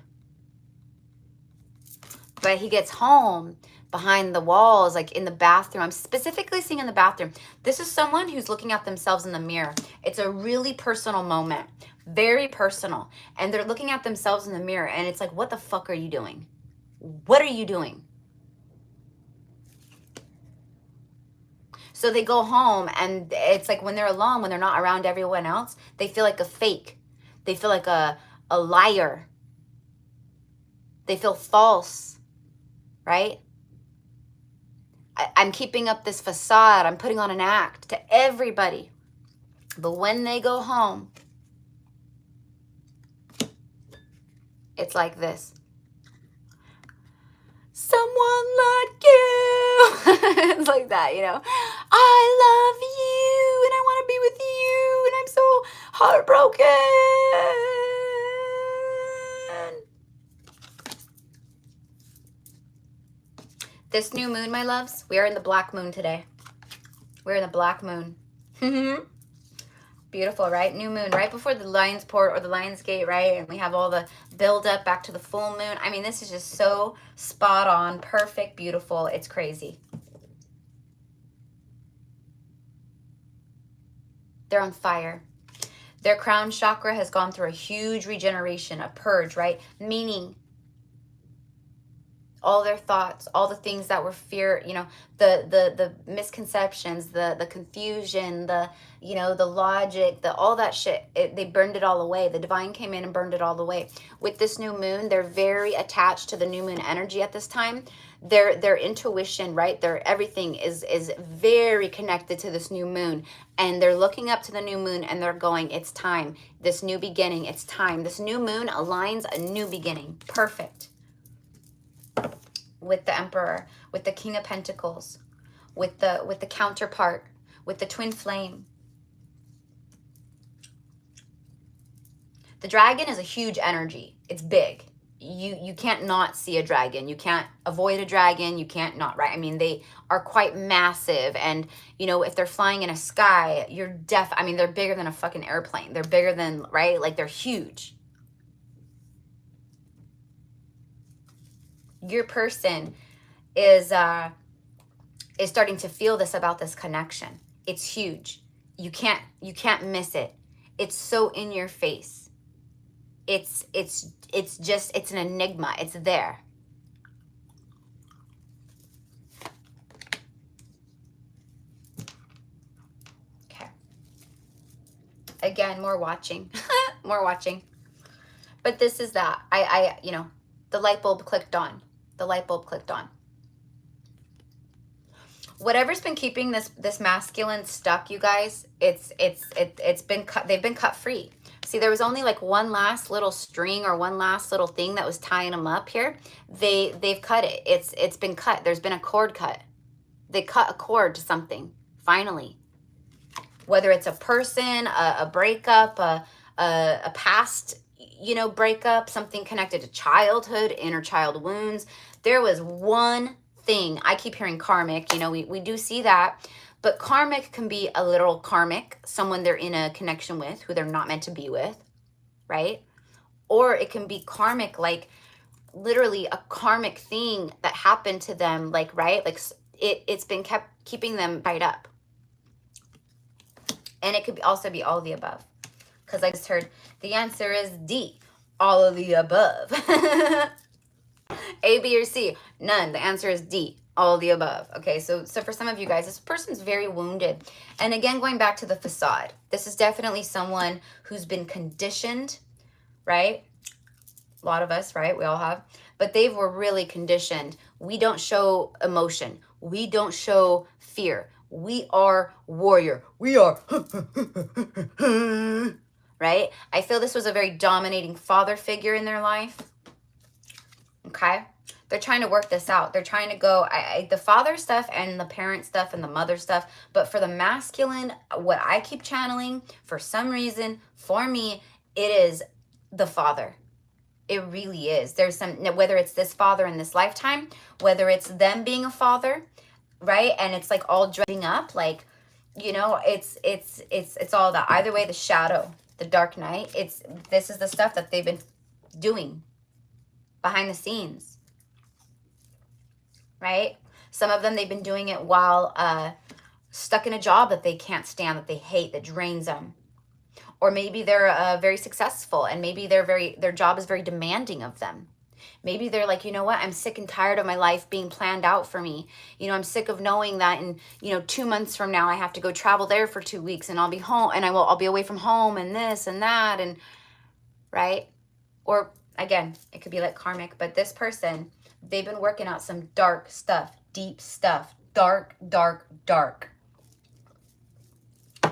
But he gets home behind the walls, like in the bathroom. I'm specifically seeing in the bathroom. This is someone who's looking at themselves in the mirror. It's a really personal moment, very personal. And they're looking at themselves in the mirror and it's like, what the fuck are you doing? What are you doing? So they go home and it's like when they're alone, when they're not around everyone else, they feel like a fake. They feel like a liar. They feel false, right? I'm keeping up this facade. I'm putting on an act to everybody. But when they go home, it's like this. Someone like you. It's like that, you know. I love you and I want to be with you and I'm so heartbroken. This new moon, my loves, we are in the black moon today. We're in the black moon. Beautiful, right? New moon, right before the Lion's Port or the Lion's Gate, right? And we have all the build up back to the full moon. I mean, this is just so spot on, perfect, beautiful. It's crazy. They're on fire. Their crown chakra has gone through a huge regeneration, a purge, right? Meaning all their thoughts, all the things that were fear, you know, the misconceptions, the confusion, the, you know, the logic, the all that shit, they burned it all away. The divine came in and burned it all away. With this new moon, they're very attached to the new moon energy at this time. Their intuition, right? Their everything is very connected to this new moon, and they're looking up to the new moon and they're going, it's time. This new beginning, it's time. This new moon aligns a new beginning. Perfect. With the Emperor, with the King of Pentacles, with the counterpart, with the twin flame. The dragon is a huge energy. It's big. You can't not see a dragon. You can't avoid a dragon. You can't not, right? I mean, they are quite massive. And, you know, if they're flying in a sky, I mean, they're bigger than a fucking airplane. They're bigger than, right? Like, they're huge. Your person is starting to feel this about this connection. It's huge. You can't miss it. It's so in your face. It's an enigma. It's there. Okay. Again, more watching. More watching. But this is that. You know, the light bulb clicked on. The light bulb clicked on. Whatever's been keeping this masculine stuck, you guys, it's been cut. They've been cut free. See, there was only like one last little string or one last little thing that was tying them up here. They've cut it. It's been cut. There's been a cord cut. They cut a cord to something finally. Whether it's a person, a breakup, a past, you know, breakup, something connected to childhood, inner child wounds. There was one thing. I keep hearing karmic, you know, we do see that, but karmic can be a literal karmic, someone they're in a connection with who they're not meant to be with, right? Or it can be karmic, like literally a karmic thing that happened to them, like, right? Like it's been keeping them tied up. And it could also be all of the above. Because I just heard the answer is D, all of the above. A, B, or C? None. The answer is D, all of the above. Okay, so for some of you guys, this person's very wounded. And again, going back to the facade, this is definitely someone who's been conditioned, right? A lot of us, right? We all have. But they were really conditioned. We don't show emotion. We don't show fear. We are warrior. We are, right? I feel this was a very dominating father figure in their life. Okay? They're trying to work this out. They're trying to go, the father stuff and the parent stuff and the mother stuff. But for the masculine, what I keep channeling, for some reason, for me, it is the father. It really is. There's some, whether it's this father in this lifetime, whether it's them being a father, right? And it's like all dressing up, like, you know, it's all that. Either way, the shadow, the dark night, this is the stuff that they've been doing behind the scenes, right? Some of them, they've been doing it while stuck in a job that they can't stand, that they hate, that drains them. Or maybe they're very successful and maybe their job is very demanding of them. Maybe they're like, you know what, I'm sick and tired of my life being planned out for me. You know, I'm sick of knowing that in, 2 months from now, I have to go travel there for 2 weeks and I'll be home and I'll be away from home and this and that, and right? Or again, it could be like karmic, but this person, they've been working out some dark stuff, deep stuff, dark, dark, dark.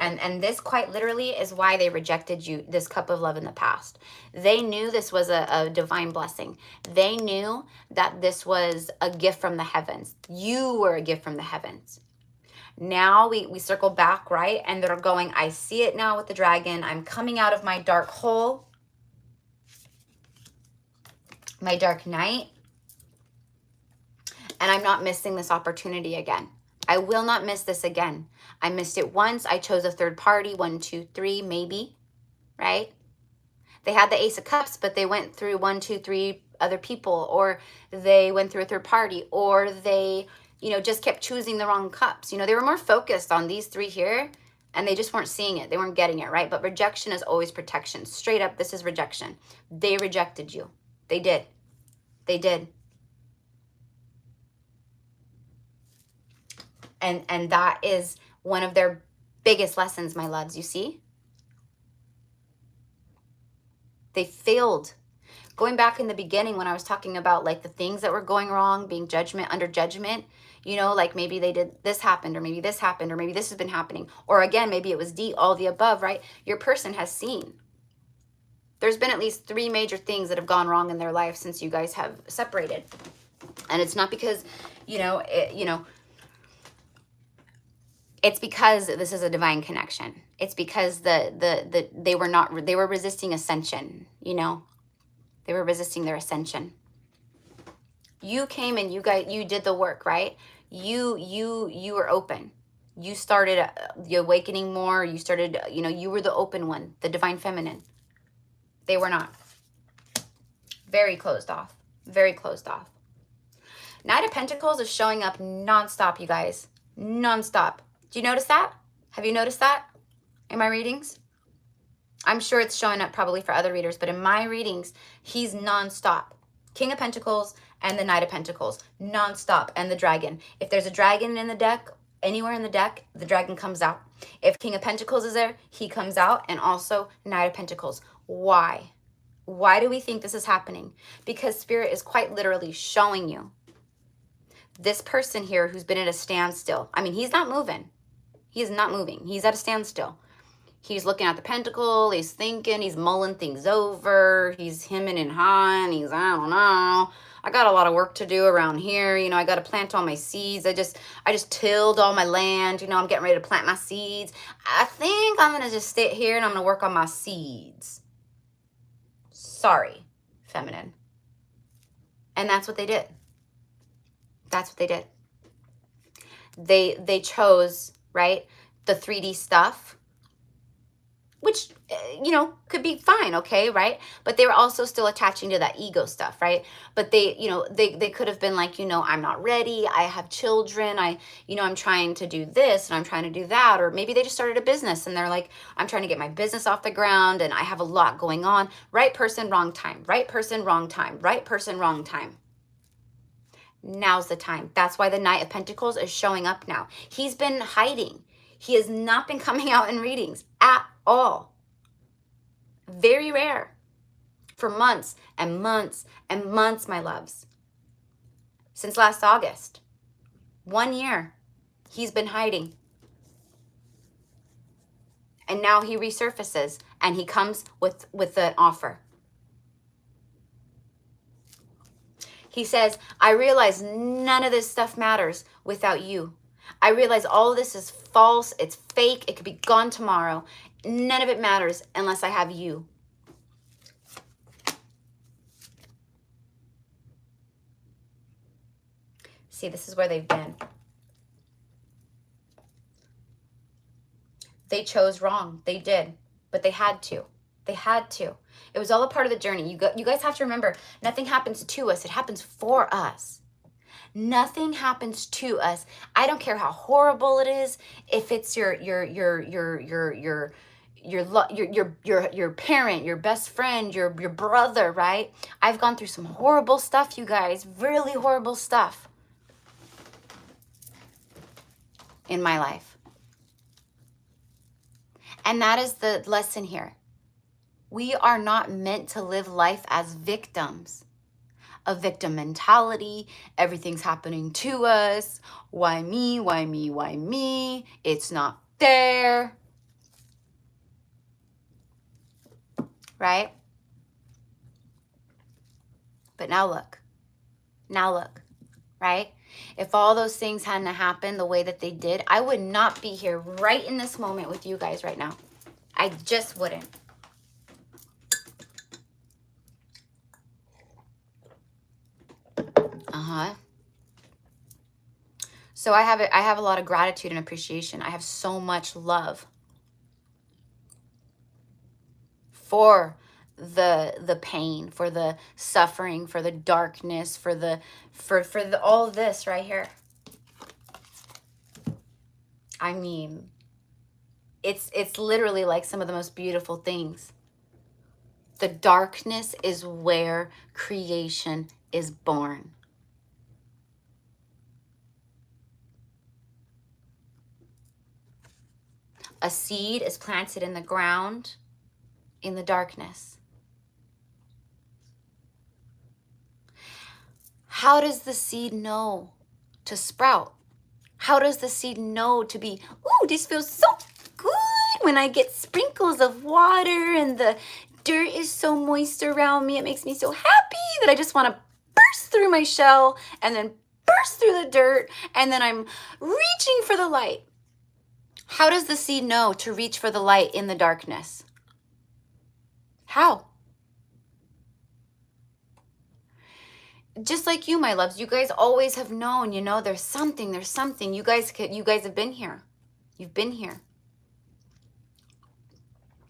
And this quite literally is why they rejected you, this cup of love in the past. They knew this was a divine blessing. They knew that this was a gift from the heavens. You were a gift from the heavens. Now we circle back, right? And they're going, I see it now with the dragon. I'm coming out of my dark hole, my dark night. And I'm not missing this opportunity again. I will not miss this again. I missed it once. I chose a third party, 1, 2, 3, maybe, right? They had the Ace of Cups, but they went through 1, 2, 3 other people, or they went through a third party, or they, just kept choosing the wrong cups. They were more focused on these 3 here, and they just weren't seeing it. They weren't getting it, right? But rejection is always protection. Straight up, this is rejection. They rejected you. They did. They did. And that is one of their biggest lessons, my loves, you see? They failed. Going back in the beginning when I was talking about like the things that were going wrong, being under judgment, you know, like maybe they did this happened, or maybe this happened, or maybe this has been happening. Or again, maybe it was D, all the above, right? Your person has seen. There's been at least 3 major things that have gone wrong in their life since you guys have separated. And it's not because, it's because this is a divine connection. It's because they were resisting ascension, you know. They were resisting their ascension. You came and you did the work, right? You were open. You started the awakening more. You started, you were the open one, the divine feminine. They were not. Very closed off. Very closed off. Knight of Pentacles is showing up nonstop, you guys. Nonstop. Do you notice that? Have you noticed that in my readings? I'm sure it's showing up probably for other readers, but in my readings, he's nonstop. King of Pentacles and the Knight of Pentacles, nonstop, and the dragon. If there's a dragon in the deck, anywhere in the deck, the dragon comes out. If King of Pentacles is there, he comes out, and also Knight of Pentacles. Why? Why do we think this is happening? Because Spirit is quite literally showing you this person here who's been at a standstill. I mean, he's not moving. He is not moving. He's at a standstill. He's looking at the pentacle. He's thinking. He's mulling things over. He's hemming and hawing. He's, I don't know. I got a lot of work to do around here. I got to plant all my seeds. I just tilled all my land. I'm getting ready to plant my seeds. I think I'm going to just sit here and I'm going to work on my seeds. Sorry, feminine. And that's what they did. That's what they did. They chose, right, the 3D stuff, which, could be fine, okay, right? But they were also still attaching to that ego stuff, right? But they could have been like, I'm not ready. I have children. I'm trying to do this and I'm trying to do that. Or maybe they just started a business and they're like, I'm trying to get my business off the ground and I have a lot going on. Right person, wrong time. Right person, wrong time. Right person, wrong time. Now's the time. That's why the Knight of Pentacles is showing up now. He's been hiding. He has not been coming out in readings at all. Very rare. For months and months and months, my loves. Since last August. 1 year. He's been hiding. And now he resurfaces and he comes with an offer. He says, I realize none of this stuff matters without you. I realize all of this is false. It's fake. It could be gone tomorrow. None of it matters unless I have you. See, this is where they've been. They chose wrong. They did. But they had to. They had to. It was all a part of the journey. You guys have to remember, nothing happens to us. It happens for us. Nothing happens to us. I don't care how horrible it is. If it's your parent, your best friend, your brother, right? I've gone through some horrible stuff, you guys. Really horrible stuff in my life. And that is the lesson here. We are not meant to live life as victims. A victim mentality, everything's happening to us. Why me, why me, why me? It's not fair. Right? But now look, right? If all those things hadn't happened the way that they did, I would not be here right in this moment with you guys right now. I just wouldn't. So I have a lot of gratitude and appreciation. I have so much love for the pain, for the suffering, for the darkness, for the all of this right here. I mean, It's literally like some of the most beautiful things. The darkness is where creation is born. A seed is planted in the ground in the darkness. How does the seed know to sprout? How does the seed know to be, ooh, this feels so good when I get sprinkles of water and the dirt is so moist around me. It makes me so happy that I just want to burst through my shell and then burst through the dirt, and then I'm reaching for the light. How does the seed know to reach for the light in the darkness? How? Just like you, my loves, you guys always have known, you know, there's something. You guys have been here. You've been here.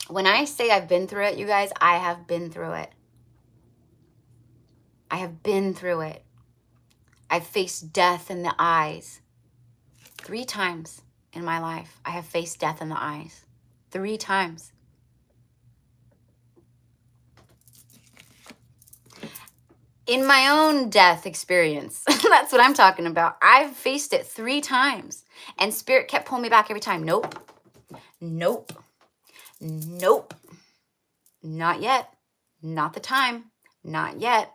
When I say I've been through it, you guys, I have been through it. I have been through it. I've faced death in the eyes 3 times in my life. I have faced death in the eyes 3 times. In my own death experience, that's what I'm talking about. I've faced it 3 times, and spirit kept pulling me back every time. Nope, nope, nope, not yet, not the time, not yet.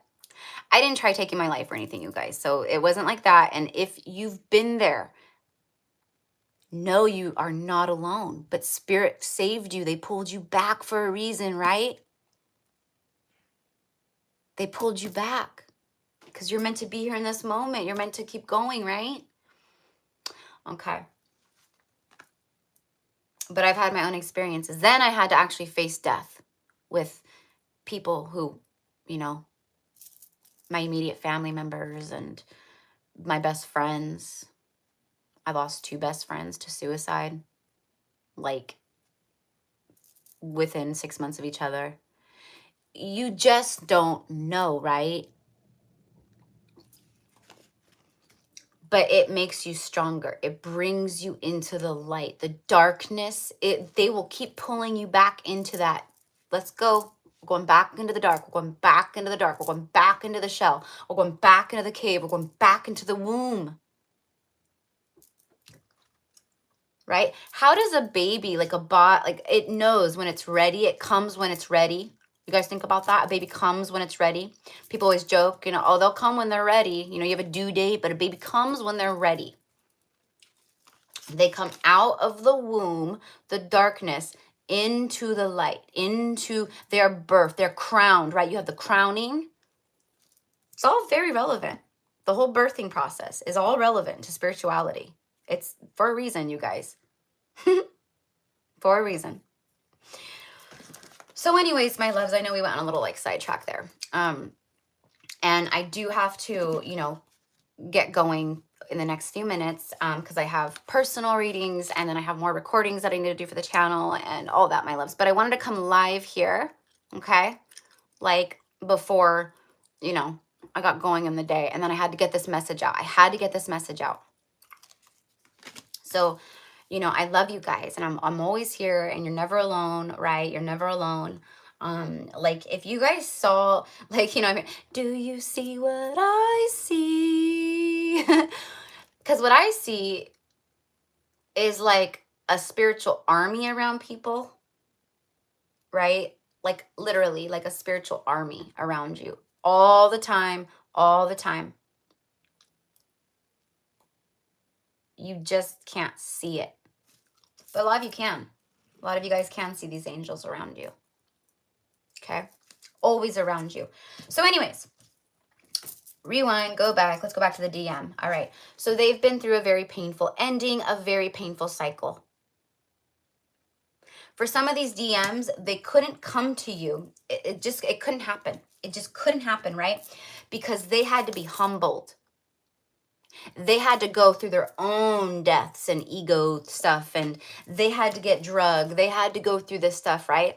I didn't try taking my life or anything, you guys, so it wasn't like that. And if you've been there, no, you are not alone, but spirit saved you. They pulled you back for a reason, right? They pulled you back because you're meant to be here in this moment. You're meant to keep going, right? Okay. But I've had my own experiences. Then I had to actually face death with people who, you know, my immediate family members and my best friends. I lost 2 best friends to suicide, like within 6 months of each other. You just don't know, right? But it makes you stronger. It brings you into the light. The darkness, they will keep pulling you back into that. Let's go. We're going back into the dark. We're going back into the dark. We're going back into the shell. We're going back into the cave. We're going back into the womb. Right? How does a baby, like a bot, like it knows when it's ready? It comes when it's ready. You guys think about that? A baby comes when it's ready. People always joke, you know, oh, they'll come when they're ready. You know, you have a due date, but a baby comes when they're ready. They come out of the womb, the darkness, into the light, into their birth. They're crowned, right? You have the crowning. It's all very relevant. The whole birthing process is all relevant to spirituality. It's for a reason, you guys. For a reason. So anyways, my loves, I know we went on a little like sidetrack there. And I do have to, you know, get going in the next few minutes because I have personal readings and then I have more recordings that I need to do for the channel and all that, my loves. But I wanted to come live here, okay? Like before, you know, I got going in the day, and then I had to get this message out. I had to get this message out. So, you know, I love you guys, and I'm always here, and you're never alone, right? You're never alone. Like if you guys saw, like, you know, I mean, do you see what I see? Because what I see is like a spiritual army around people, right? Like literally like a spiritual army around you all the time, all the time. You just can't see it. But a lot of you can. A lot of you guys can see these angels around you. Okay? Always around you. So anyways, rewind, go back. Let's go back to the DM. All right. So they've been through a very painful ending, a very painful cycle. For some of these DMs, they couldn't come to you. It couldn't happen. It just couldn't happen, right? Because they had to be humbled. They had to go through their own deaths and ego stuff, and they had to get drugged. They had to go through this stuff, right?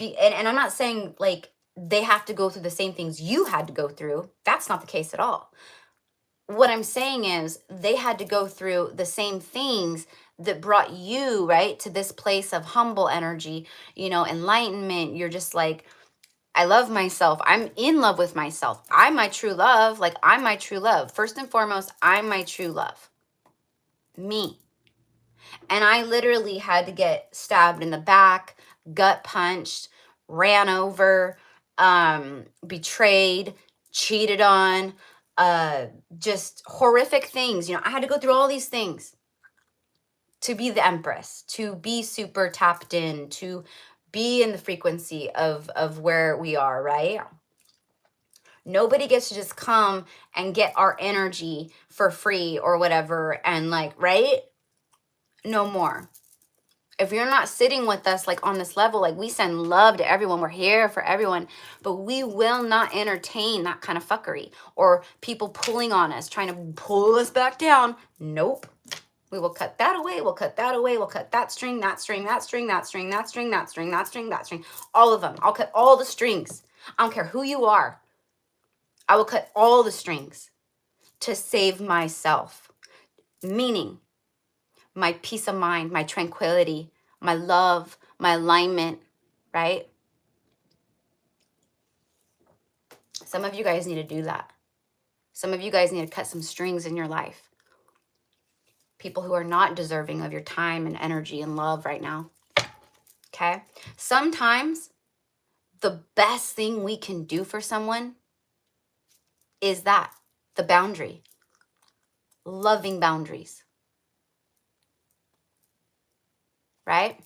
And I'm not saying like they have to go through the same things you had to go through. That's not the case at all. What I'm saying is they had to go through the same things that brought you, right, to this place of humble energy, you know, enlightenment. You're just like, I love myself. I'm in love with myself. I'm my true love. Like, I'm my true love. First and foremost, I'm my true love. Me. And I literally had to get stabbed in the back, gut punched, ran over, betrayed, cheated on, just horrific things. You know, I had to go through all these things to be the Empress, to be super tapped in, to be in the frequency of where we are, right? Nobody gets to just come and get our energy for free or whatever and like, right? No more. If you're not sitting with us like on this level, like we send love to everyone, we're here for everyone, but we will not entertain that kind of fuckery or people pulling on us, trying to pull us back down. Nope. We will cut that away. We'll cut that away. We'll cut that string, that string, that string, that string, that string, that string, that string, that string, all of them. I'll cut all the strings. I don't care who you are. I will cut all the strings to save myself. Meaning, my peace of mind, my tranquility, my love, my alignment, right? Some of you guys need to do that. Some of you guys need to cut some strings in your life. People who are not deserving of your time and energy and love right now. Okay? Sometimes the best thing we can do for someone is that, the boundary. Loving boundaries. Right?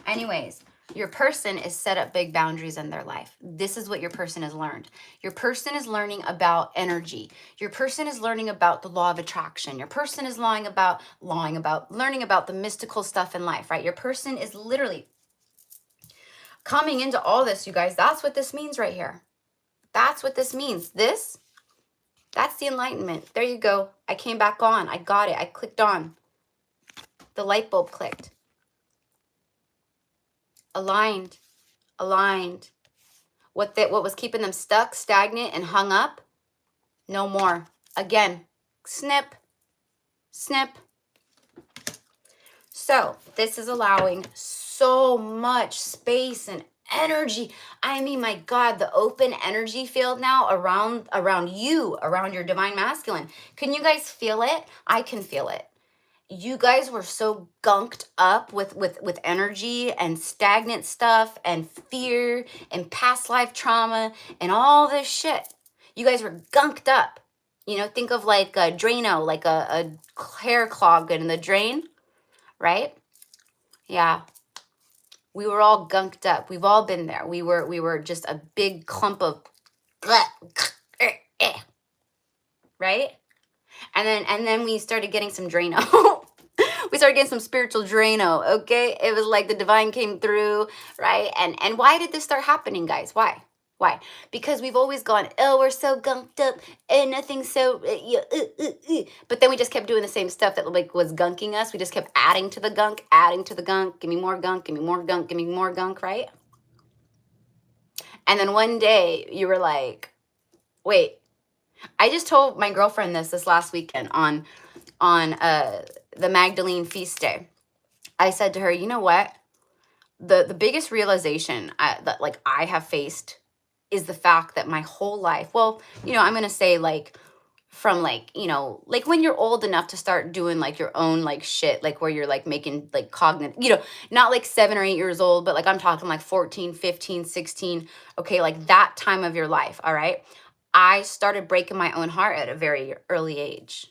Anyways, your person is set up big boundaries in their life. This is what your person has learned. Your person is learning about energy. Your person is learning about the law of attraction. Your person is learning about the mystical stuff in life, right? Your person is literally coming into all this, you guys. That's what this means right here. That's what this means. That's the enlightenment. There you go. I came back on. I got it. I clicked on. The light bulb clicked. Aligned. What was keeping them stuck, stagnant, and hung up? No more. Again, snip. So this is allowing so much space and energy. I mean, my God, the open energy field now around you, around your divine masculine. Can you guys feel it? I can feel it. You guys were so gunked up with energy and stagnant stuff and fear and past life trauma and all this shit. You guys were gunked up. You know, think of like a Drano, like a hair clog in the drain, right? Yeah. We were all gunked up. We've all been there. We were just a big clump of right? And then we started getting some Drano. We started getting some spiritual Drano, okay? It was like the divine came through, right? And why did this start happening, guys? Why? Because we've always gone, oh, we're so gunked up and nothing's so, but then we just kept doing the same stuff that like was gunking us. We just kept adding to the gunk. Give me more gunk, give me more gunk, give me more gunk, right? And then one day you were like, wait, I just told my girlfriend this last weekend on the Magdalene feast day. I said to her, you know what? The biggest realization that like I have faced is the fact that my whole life, well, you know, I'm going to say like from like, you know, like when you're old enough to start doing like your own like shit, like where you're like making like cognitive, you know, not like 7 or 8 years old, but like I'm talking like 14, 15, 16. Okay. Like that time of your life. All right. I started breaking my own heart at a very early age.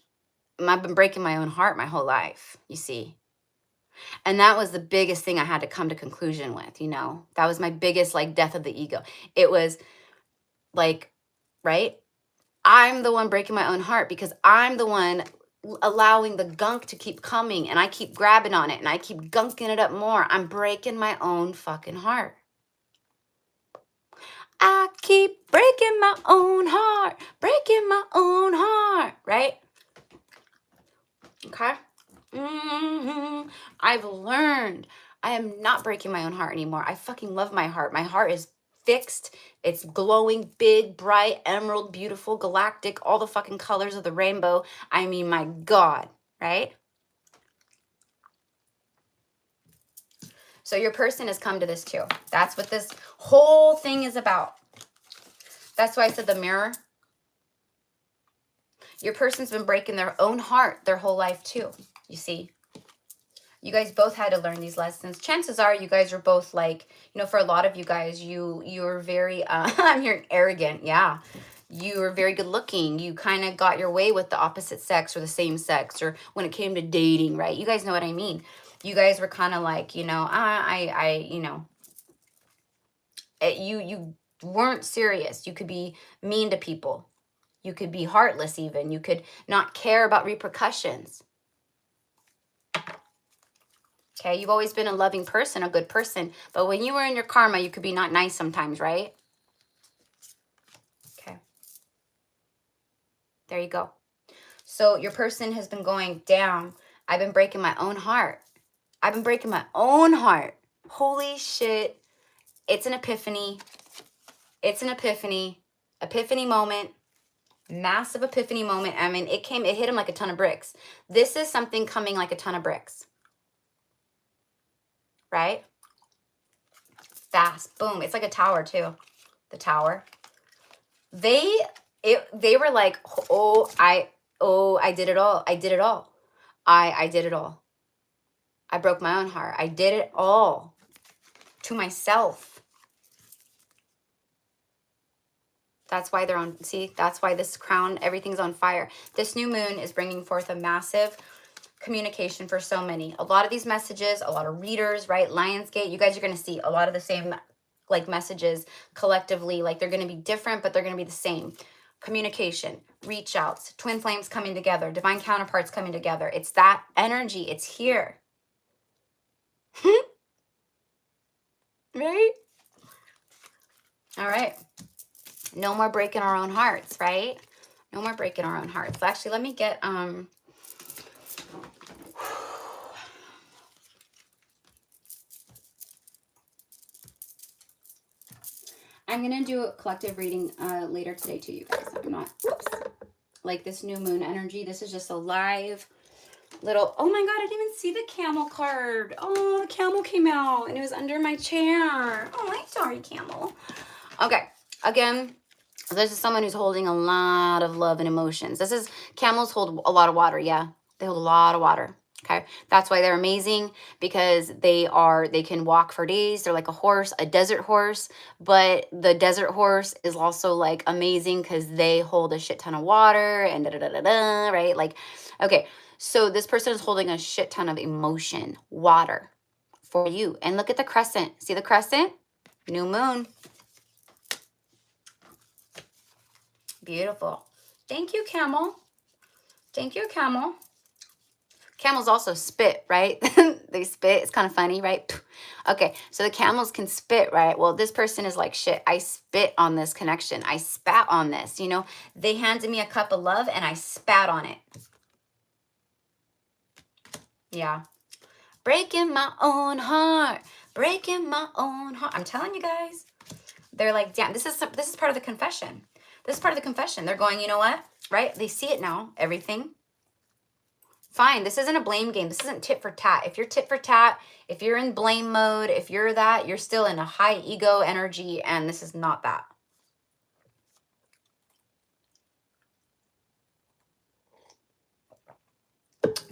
I've been breaking my own heart my whole life, you see. And that was the biggest thing I had to come to conclusion with, you know. That was my biggest like death of the ego. It was like, right? I'm the one breaking my own heart because I'm the one allowing the gunk to keep coming and I keep grabbing on it and I keep gunking it up more. I'm breaking my own fucking heart. I keep breaking my own heart, right? Okay? I've learned I am not breaking my own heart anymore. I fucking love my heart. My heart is fixed. It's glowing, big, bright, emerald, beautiful, galactic, all the fucking colors of the rainbow. I mean, my God, right? So your person has come to this too. That's what this whole thing is about. That's why I said the mirror. Your person's been breaking their own heart their whole life too, you see. You guys both had to learn these lessons. Chances are you guys are both like, you know, for a lot of you guys, you're very, I'm hearing arrogant. Yeah. You were very good looking. You kind of got your way with the opposite sex or the same sex, or when it came to dating, right? You guys know what I mean. You guys were kind of like, you know, you know, you weren't serious. You could be mean to people. You could be heartless even. You could not care about repercussions. Okay, you've always been a loving person, a good person. But when you were in your karma, you could be not nice sometimes, right? Okay. There you go. So your person has been going down. I've been breaking my own heart. I've been breaking my own heart. Holy shit. It's an epiphany. It's an epiphany. Epiphany moment. Massive epiphany moment. I mean, it hit him like a ton of bricks. This is something coming like a ton of bricks. Right? Fast. Boom. It's like a tower too. The tower. They were like, I did it all. I did it all. I did it all. I broke my own heart. I did it all to myself. That's why they're on, see, that's why this crown, everything's on fire. This new moon is bringing forth a massive communication for so many. A lot of these messages, a lot of readers, right? Lionsgate, you guys are going to see a lot of the same like messages collectively. Like they're going to be different, but they're going to be the same. Communication, reach outs, twin flames coming together, divine counterparts coming together. It's that energy. It's here. Right? All right. No more breaking our own hearts, right? No more breaking our own hearts. Actually, let me get I'm going to do a collective reading later today too, you guys. I'm not, whoops, like this new moon energy. This is just a live little, oh my God, I didn't even see the camel card. Oh, the camel came out and it was under my chair. Oh, I'm sorry, camel. Okay, again, this is someone who's holding a lot of love and emotions. Camels hold a lot of water, yeah. They hold a lot of water. Okay, that's why they're amazing, because they can walk for days. They're like a horse, a desert horse, but the desert horse is also like amazing because they hold a shit ton of water and da da da da da, right? Like, okay, so this person is holding a shit ton of emotion, water for you. And look at the crescent. See the crescent? New moon. Beautiful. Thank you, camel. Thank you, camel. Camels also spit, right? They spit. It's kind of funny, right? Okay, so the camels can spit, right? Well, this person is like, shit, I spit on this connection. I spat on this, you know? They handed me a cup of love and I spat on it. Yeah. Breaking my own heart. Breaking my own heart. I'm telling you guys. They're like, damn, this is part of the confession. This is part of the confession. They're going, you know what? Right? They see it now. Everything. Fine. This isn't a blame game. This isn't tit for tat. If you're tit for tat, if you're in blame mode, if you're that, you're still in a high ego energy, and this is not that.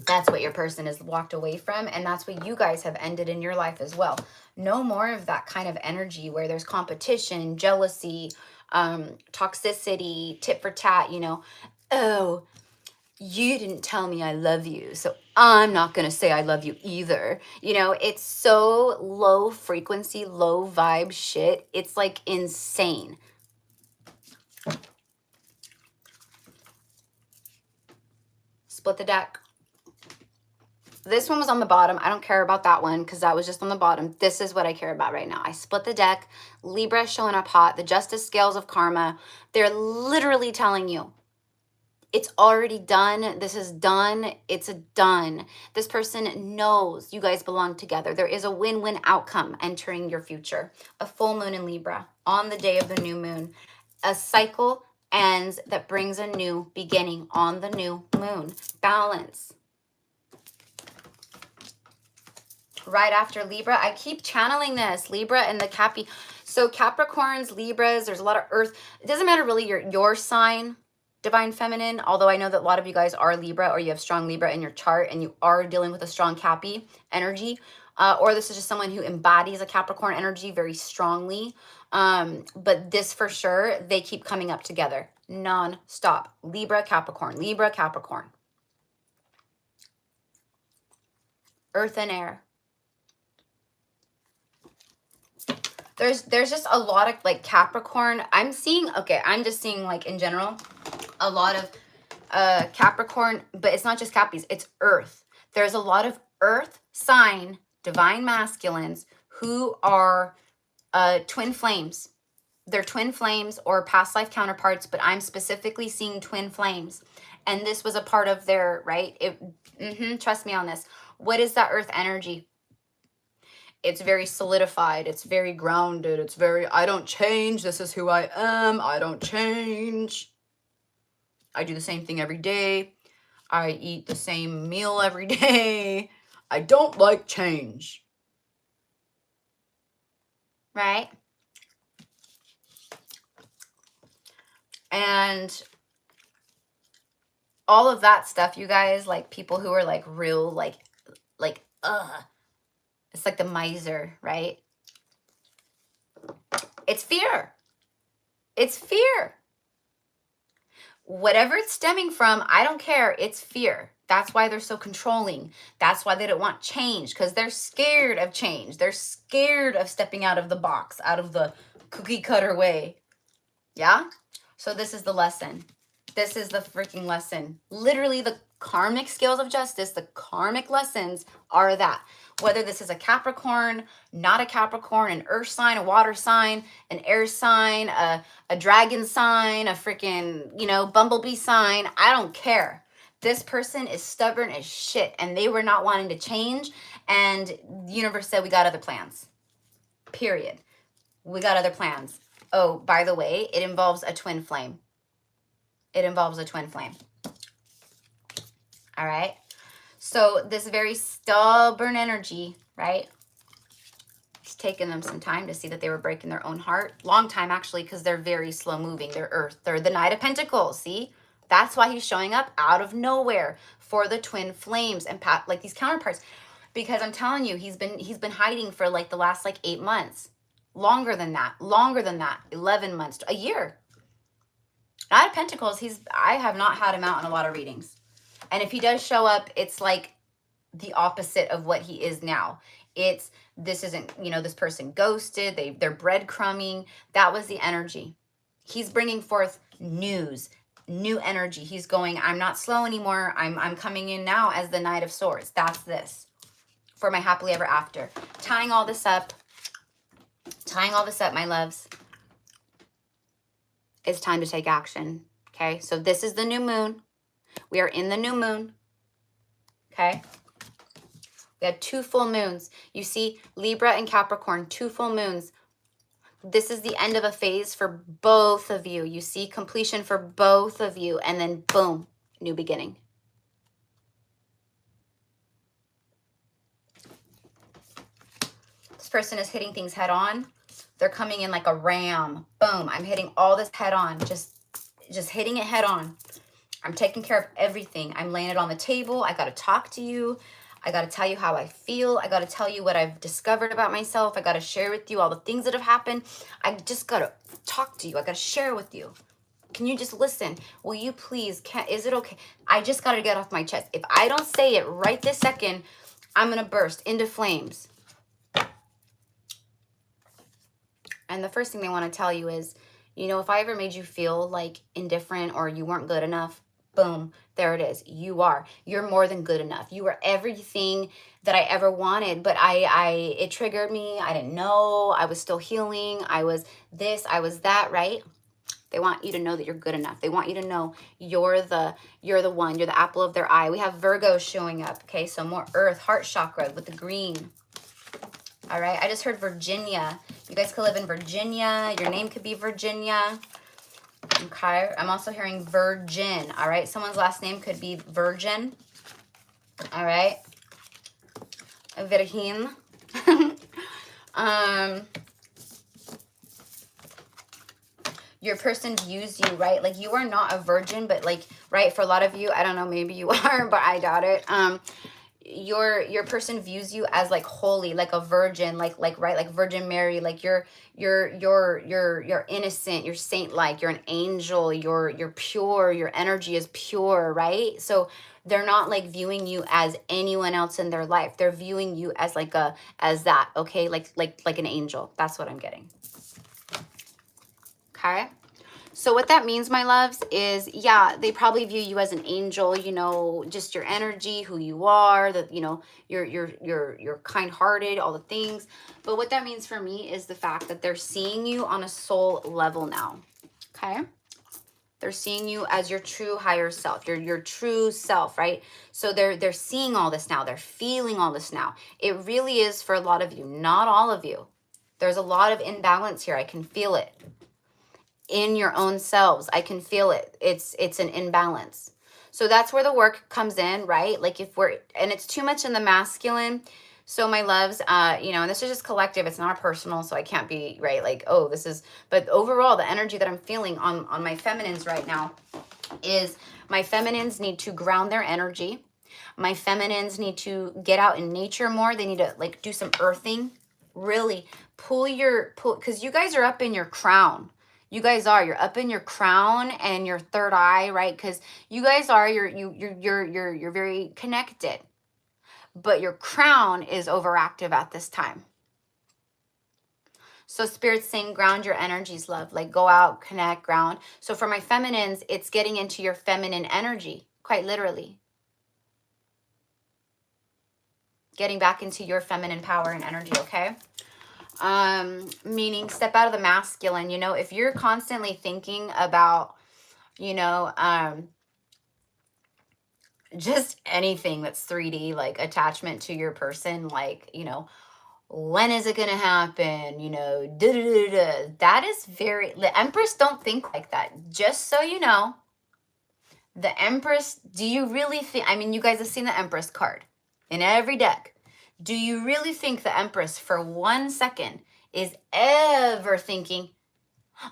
That's what your person has walked away from, and that's what you guys have ended in your life as well. No more of that kind of energy where there's competition, jealousy, toxicity, tit for tat, you know. Oh, you didn't tell me I love you, so I'm not going to say I love you either. You know, it's so low frequency, low vibe shit. It's like insane. Split the deck. This one was on the bottom. I don't care about that one because that was just on the bottom. This is what I care about right now. I split the deck. Libra showing up hot. The justice scales of karma. They're literally telling you, it's already done. This is done. It's a done. This person knows you guys belong together. There is a win-win outcome entering your future. A full moon in Libra on the day of the new moon. A cycle ends that brings a new beginning on the new moon. Balance. right after Libra. I keep channeling this, Libra and the Cappy. So Capricorns, Libras, there's a lot of earth. It doesn't matter really your sign, divine feminine, although I know that a lot of you guys are Libra, or you have strong Libra in your chart and you are dealing with a strong Cappy energy. Or this is just someone who embodies a Capricorn energy very strongly. But this for sure, they keep coming up together non-stop. Libra, Capricorn, Libra, Capricorn. Earth and air. There's just a lot of like Capricorn. I'm just seeing like in general a lot of Capricorn, but it's not just Cappies, it's earth. There's a lot of earth sign divine masculines who are twin flames. They're twin flames or past life counterparts, but I'm specifically seeing twin flames. And this was a part of their, right? Trust me on this. What is that earth energy? It's very solidified. It's very grounded. It's very, I don't change. This is who I am. I don't change. I do the same thing every day. I eat the same meal every day. I don't like change. Right? And all of that stuff, you guys, like people who are like real, like, it's like the miser, right? It's fear. It's fear. Whatever it's stemming from, I don't care. It's fear. That's why they're so controlling. That's why they don't want change, because they're scared of change. They're scared of stepping out of the box, out of the cookie cutter way. Yeah? So this is the lesson. This is the freaking lesson. Literally the karmic scales of justice, the karmic lessons are that. Whether this is a Capricorn, not a Capricorn, an earth sign, a water sign, an air sign, a dragon sign, a freaking, bumblebee sign, I don't care. This person is stubborn as shit and they were not wanting to change. And the universe said, we got other plans. Period. We got other plans. Oh, by the way, it involves a twin flame. It involves a twin flame. All right. So this very stubborn energy, right? It's taken them some time to see that they were breaking their own heart. Long time, actually, because they're very slow moving. They're earth. They're the Knight of Pentacles. See? That's why he's showing up out of nowhere for the twin flames and like these counterparts. Because I'm telling you, he's been hiding for like the last like 8 months. Longer than that. 11 months, a year. Knight of Pentacles, I have not had him out in a lot of readings. And if he does show up, it's like the opposite of what he is now. This isn't, this person ghosted, they're breadcrumbing. That was the energy. He's bringing forth news, new energy. He's going, I'm not slow anymore. I'm coming in now as the Knight of Swords. That's this for my happily ever after. Tying all this up, my loves. It's time to take action. Okay. So this is the new moon. We are in the new moon. Okay. We had 2 full moons. You see Libra and Capricorn, 2 full moons. This is the end of a phase for both of you. You see completion for both of you. And then boom, new beginning. This person is hitting things head on. They're coming in like a ram. Boom, I'm hitting all this head on. Just hitting it head on. I'm taking care of everything. I'm laying it on the table. I got to talk to you. I got to tell you how I feel. I got to tell you what I've discovered about myself. I got to share with you all the things that have happened. I just got to talk to you. I got to share with you. Can you just listen? Will you please? Is it okay? I just got to get off my chest. If I don't say it right this second, I'm going to burst into flames. And the first thing they want to tell you is, if I ever made you feel like indifferent or you weren't good enough, boom, there it is. You're more than good enough. You were everything that I ever wanted, but it triggered me. I didn't know. I was still healing. I was this, I was that, right? They want you to know that you're good enough. They want you to know you're the one, you're the apple of their eye. We have Virgo showing up. Okay. So more earth, heart chakra with the green. All right. I just heard Virginia. You guys could live in Virginia. Your name could be Virginia. Okay, I'm also hearing virgin. All right, someone's last name could be Virgin. All right, Virgin. um, your person views you, right? Like you are not a virgin, but like, right, for a lot of you, I don't know, maybe you are, but I doubt it. Your person views you as like holy, like a virgin, like right, like Virgin Mary, like you're innocent, you're saint like, you're an angel, you're pure, your energy is pure, right? So they're not like viewing you as anyone else in their life. They're viewing you as like a as that, okay? Like an angel. That's what I'm getting. Okay? So what that means, my loves, is yeah, they probably view you as an angel, you know, just your energy, who you are, that, you know, you're kind-hearted, all the things. But what that means for me is the fact that they're seeing you on a soul level now. Okay? They're seeing you as your true higher self, your true self, right? So they're seeing all this now. They're feeling all this now. It really is for a lot of you, not all of you. There's a lot of imbalance here. I can feel it in your own selves. I can feel it. It's an imbalance. So that's where the work comes in, right? Like if we're, and it's too much in the masculine. So my loves, you know, and this is just collective. It's not personal. So I can't be right. Like, oh, this is, but overall the energy that I'm feeling on my feminines right now is my feminines need to ground their energy. My feminines need to get out in nature more. They need to like do some earthing, really pull, because you guys are up in your crown. You guys are, you're up in your crown and your third eye, right? Because you guys are, you're very connected, but your crown is overactive at this time. So Spirit's saying ground your energies, love. Like go out, connect, ground. So for my feminines, it's getting into your feminine energy, quite literally. Getting back into your feminine power and energy, okay? Meaning step out of the masculine. You know, if you're constantly thinking about, you know, just anything that's 3D, like attachment to your person, like, you know, when is it gonna happen? You know, that is very, the Empress don't think like that. Just so you know, the Empress, do you really think, I mean, you guys have seen the Empress card in every deck. Do you really think the Empress for 1 second is ever thinking,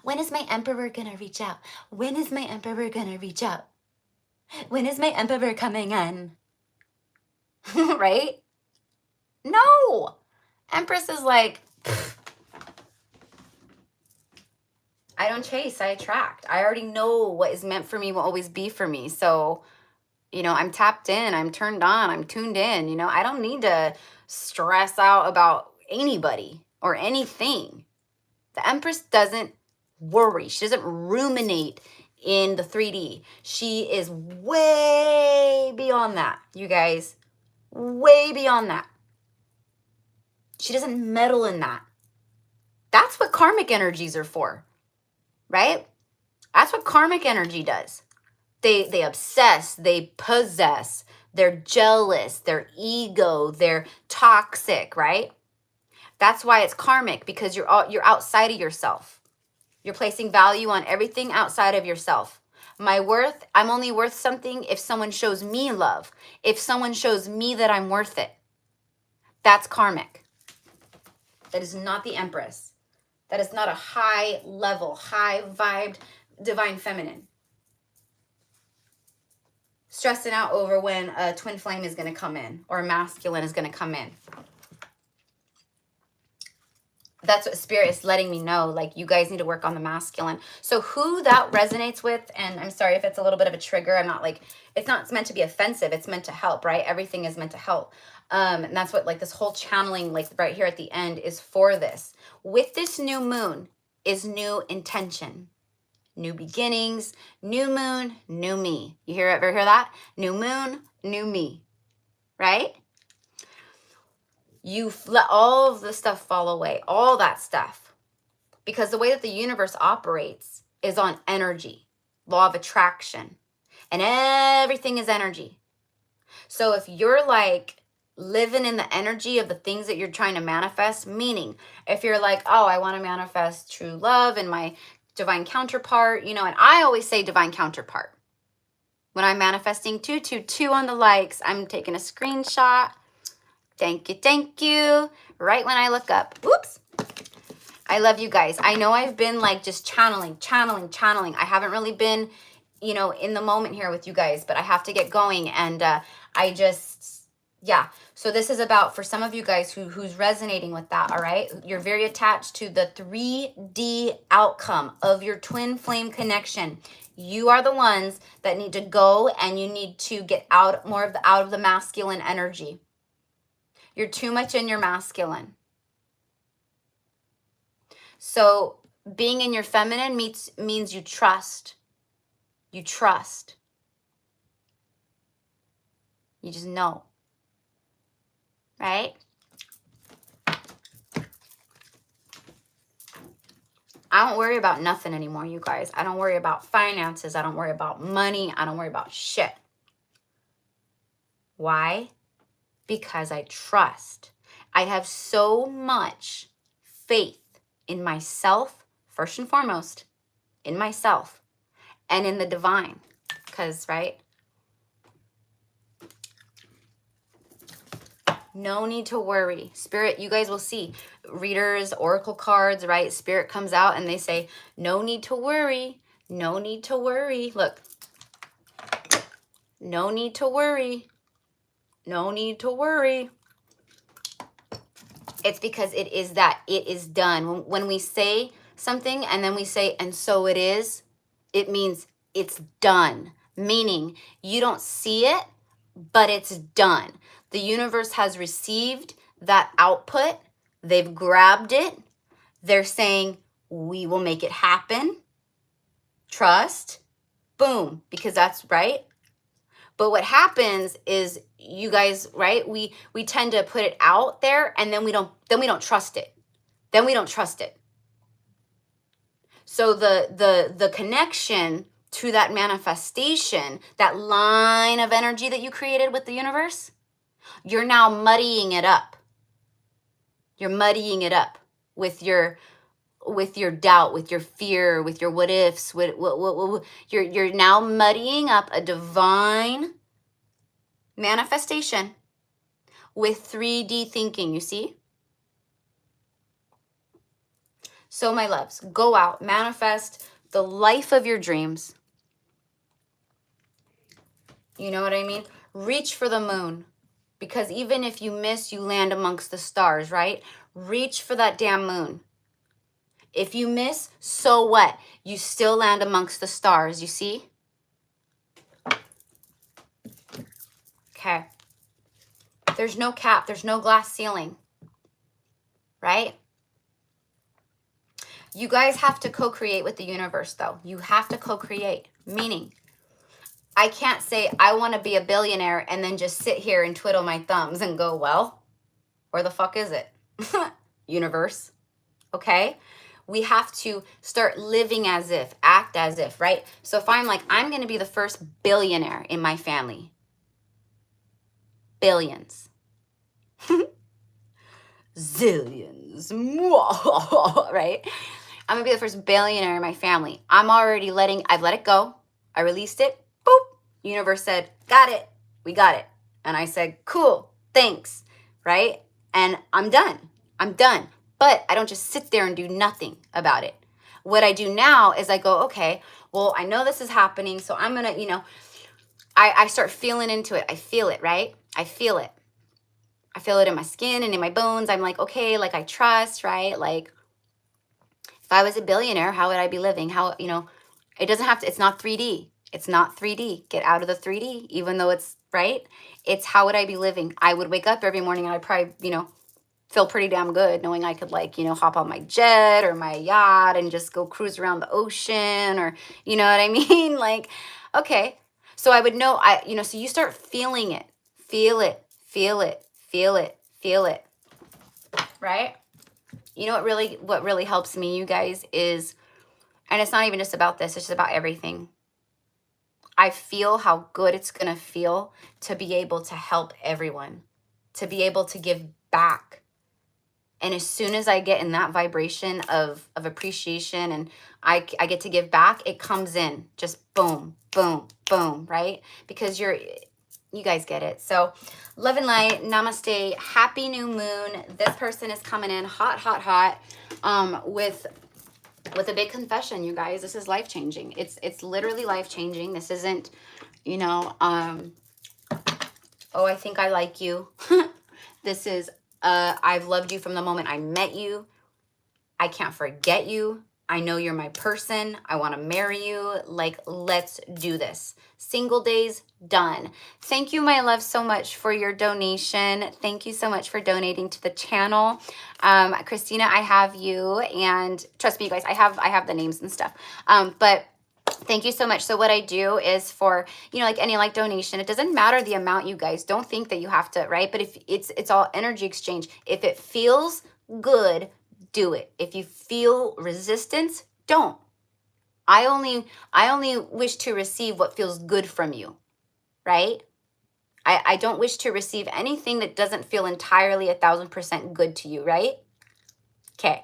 when is my Emperor gonna reach out? When is my Emperor gonna reach out? When is my Emperor coming in? Right? No. Empress is like, I don't chase, I attract. I already know what is meant for me will always be for me. So, you know, I'm tapped in, I'm turned on, I'm tuned in. You know, I don't need to stress out about anybody or anything. The Empress doesn't worry. She doesn't ruminate in the 3D. She is way beyond that, you guys. Way beyond that. She doesn't meddle in that. That's what karmic energies are for, right? That's what karmic energy does. They obsess, they possess, they're jealous, they're ego, they're toxic, right? That's why it's karmic, because you're outside of yourself. You're placing value on everything outside of yourself. My worth, I'm only worth something if someone shows me love, if someone shows me that I'm worth it. That's karmic. That is not the Empress. That is not a high level, high vibed divine feminine. Stressing out over when a twin flame is going to come in or a masculine is going to come in. That's what Spirit is letting me know. Like, you guys need to work on the masculine. So who that resonates with, and I'm sorry if it's a little bit of a trigger. I'm not like, it's not meant to be offensive. It's meant to help, right? Everything is meant to help. And that's what, like, this whole channeling, like right here at the end, is for this. With this new moon is new intention. New beginnings, new moon, new me. You ever hear that? New moon, new me, right? You let all of the stuff fall away, all that stuff. Because the way that the universe operates is on energy, law of attraction. And everything is energy. So if you're like living in the energy of the things that you're trying to manifest, meaning if you're like, oh, I want to manifest true love and my divine counterpart, you know, and I always say divine counterpart. When I'm manifesting 222 on the likes, I'm taking a screenshot, Thank you, thank you. Right when I look up. Oops. I love you guys. I know I've been like just channeling. I haven't really been, you know, in the moment here with you guys, but I have to get going. And I just, yeah. So this is about, for some of you guys who's resonating with that, all right? You're very attached to the 3D outcome of your twin flame connection. You are the ones that need to go, and you need to get out of the masculine energy. You're too much in your masculine. So being in your feminine means you trust. You trust. You just know. Right? I don't worry about nothing anymore, you guys. I don't worry about finances. I don't worry about money. I don't worry about shit. Why? Because I trust. I have so much faith in myself, first and foremost, in myself, and in the divine. Because, right? No need to worry. Spirit, you guys will see. Readers, oracle cards, right? Spirit comes out and they say, no need to worry. No need to worry. Look. No need to worry. No need to worry. It's because it is that. It is done. When we say something and then we say, and so it is, it means it's done. Meaning you don't see it, but it's done. The universe has received that output. They've grabbed it. They're saying, we will make it happen. Trust. Boom. Because that's right. But what happens is, you guys, right? We tend to put it out there, and then we don't trust it. Then we don't trust it. So the connection to that manifestation, that line of energy that you created with the universe, you're now muddying it up. You're muddying it up with your doubt, with your fear, with your what ifs. You're now muddying up a divine manifestation with 3D thinking, you see? So my loves, go out, manifest the life of your dreams. You know what I mean? Reach for the moon. Because even if you miss, you land amongst the stars, right? Reach for that damn moon. If you miss, so what? You still land amongst the stars, you see? Okay. There's no cap. There's no glass ceiling. Right? You guys have to co-create with the universe, though. You have to co-create. Meaning, I can't say I want to be a billionaire and then just sit here and twiddle my thumbs and go, well, where the fuck is it? Universe. Okay? We have to start living as if, act as if, right? So if I'm like, I'm going to be the first billionaire in my family. Billions. Zillions. Right? I'm going to be the first billionaire in my family. I've let it go. I released it. Boop. Universe said, got it. We got it. And I said, cool. Thanks. Right? And I'm done. But I don't just sit there and do nothing about it. What I do now is I go, okay, well, I know this is happening. So I'm going to, I start feeling into it. I feel it, right? I feel it. I feel it in my skin and in my bones. I'm like, okay, like I trust, right? Like if I was a billionaire, how would I be living? How, it doesn't have to, it's not 3D. It's not 3D. Get out of the 3D, even though it's, right? It's how would I be living? I would wake up every morning and I'd probably, feel pretty damn good knowing I could hop on my jet or my yacht and just go cruise around the ocean, or, you know what I mean? Like, okay. So I would know, so you start feeling it. Feel it. Right? You know what really helps me, you guys, is, and it's not even just about this, it's just about everything. I feel how good it's going to feel to be able to help everyone, to be able to give back. And as soon as I get in that vibration of appreciation and I get to give back, it comes in just boom, boom, boom, right? Because You guys get it. So love and light, namaste, happy new moon. This person is coming in hot, hot, hot, with a big confession, you guys. This is life-changing. It's literally life-changing. This isn't, you know, oh, I think I like you. This is, I've loved you from the moment I met you. I can't forget you. I know you're my person. I want to marry you. Like, let's do this. Single days, done. Thank you, my love, so much for your donation. Thank you so much for donating to the channel. Christina, I have you, and trust me, you guys, I have the names and stuff. But thank you so much. So what I do is for, you know, like any like donation, it doesn't matter the amount, you guys. Don't think that you have to, right? But if it's all energy exchange. If it feels good, do it. If you feel resistance, don't. I only wish to receive what feels good from you, right? I don't wish to receive anything that doesn't feel entirely 1000% good to you, right? Okay.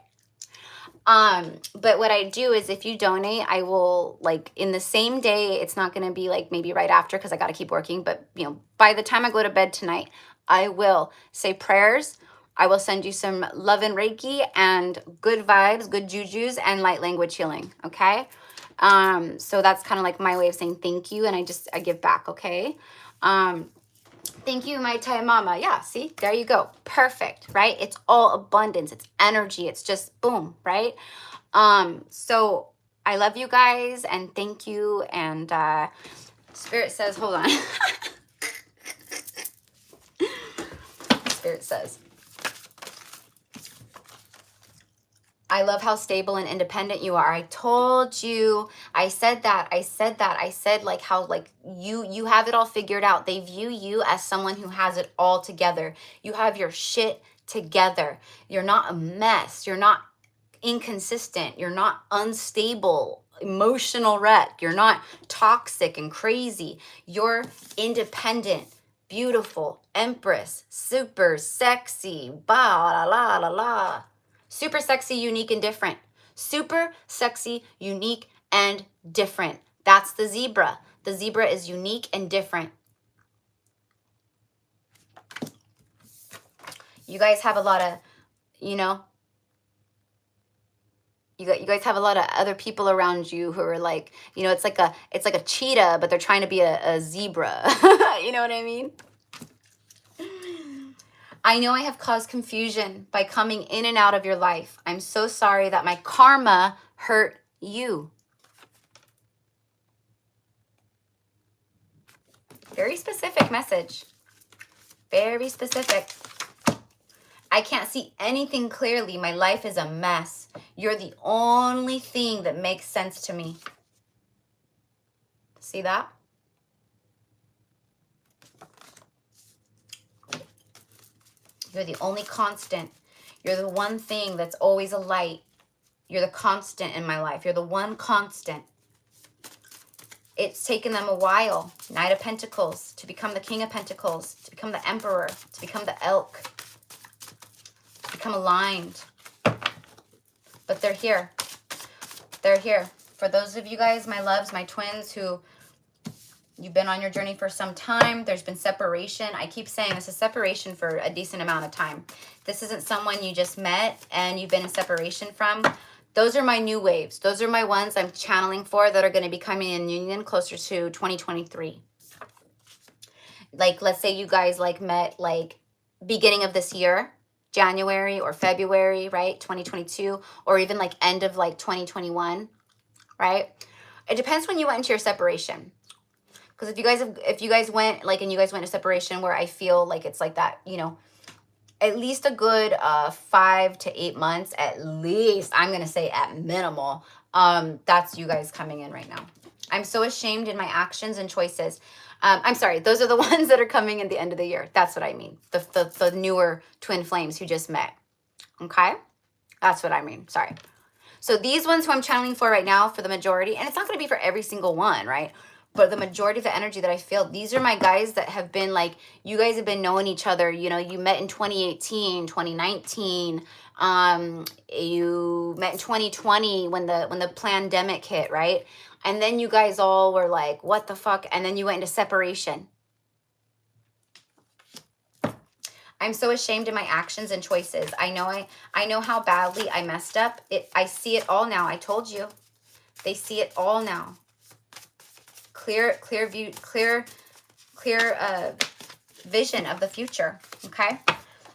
But what I do is if you donate, I will, like, in the same day, it's not going to be like maybe right after because I got to keep working. But, you know, by the time I go to bed tonight, I will say prayers. I will send you some love and Reiki and good vibes, good jujus, and light language healing. Okay. So that's kind of like my way of saying thank you. And I give back. Okay. Thank you, my Thai mama. Yeah, see, there you go. Perfect, right? It's all abundance. It's energy. It's just boom, right? So I love you guys and thank you. And Spirit says, hold on. Spirit says, I love how stable and independent you are. I told you, I said like how like you have it all figured out. They view you as someone who has it all together. You have your shit together. You're not a mess. You're not inconsistent. You're not unstable, emotional wreck. You're not toxic and crazy. You're independent, beautiful, empress, super sexy, ba la la la la. Super sexy, unique, and different. Super sexy, unique, and different. That's the zebra. The zebra is unique and different. You guys have a lot of, you know, you guys have a lot of other people around you who are like, you know, it's like a cheetah, but they're trying to be a zebra. You know what I mean? I know I have caused confusion by coming in and out of your life. I'm so sorry that my karma hurt you. Very specific message. Very specific. I can't see anything clearly. My life is a mess. You're the only thing that makes sense to me. See that? You're the only constant. You're the one thing that's always a light. You're the constant in my life. You're the one constant. It's taken them a while, Knight of Pentacles, to become the King of Pentacles, to become the Emperor, to become the Elk, to become aligned. But they're here. They're here. For those of you guys, my loves, my twins, who you've been on your journey for some time, there's been separation. I keep saying this is separation for a decent amount of time. This isn't someone you just met and you've been in separation from. Those are my new waves. Those are my ones I'm channeling for that are going to be coming in union closer to 2023. Like, let's say you guys like met like beginning of this year, January or February, right? 2022, or even like end of like 2021, right? It depends when you went into your separation. Because if you guys went like, and you guys went to separation where I feel like it's like that, you know, at least a good 5 to 8 months, at least, I'm going to say at minimal, that's you guys coming in right now. I'm so ashamed in my actions and choices. I'm sorry, those are the ones that are coming in the end of the year. That's what I mean. The newer twin flames who just met. Okay? That's what I mean. Sorry. So these ones who I'm channeling for right now, for the majority, and it's not going to be for every single one, right? But the majority of the energy that I feel, these are my guys that have been like, you guys have been knowing each other. You know, you met in 2018, 2019. You met in 2020 when the pandemic hit, right? And then you guys all were like, what the fuck? And then you went into separation. I'm so ashamed of my actions and choices. I know how badly I messed up. I see it all now. I told you. They see it all now. Clear view, clear vision of the future. Okay.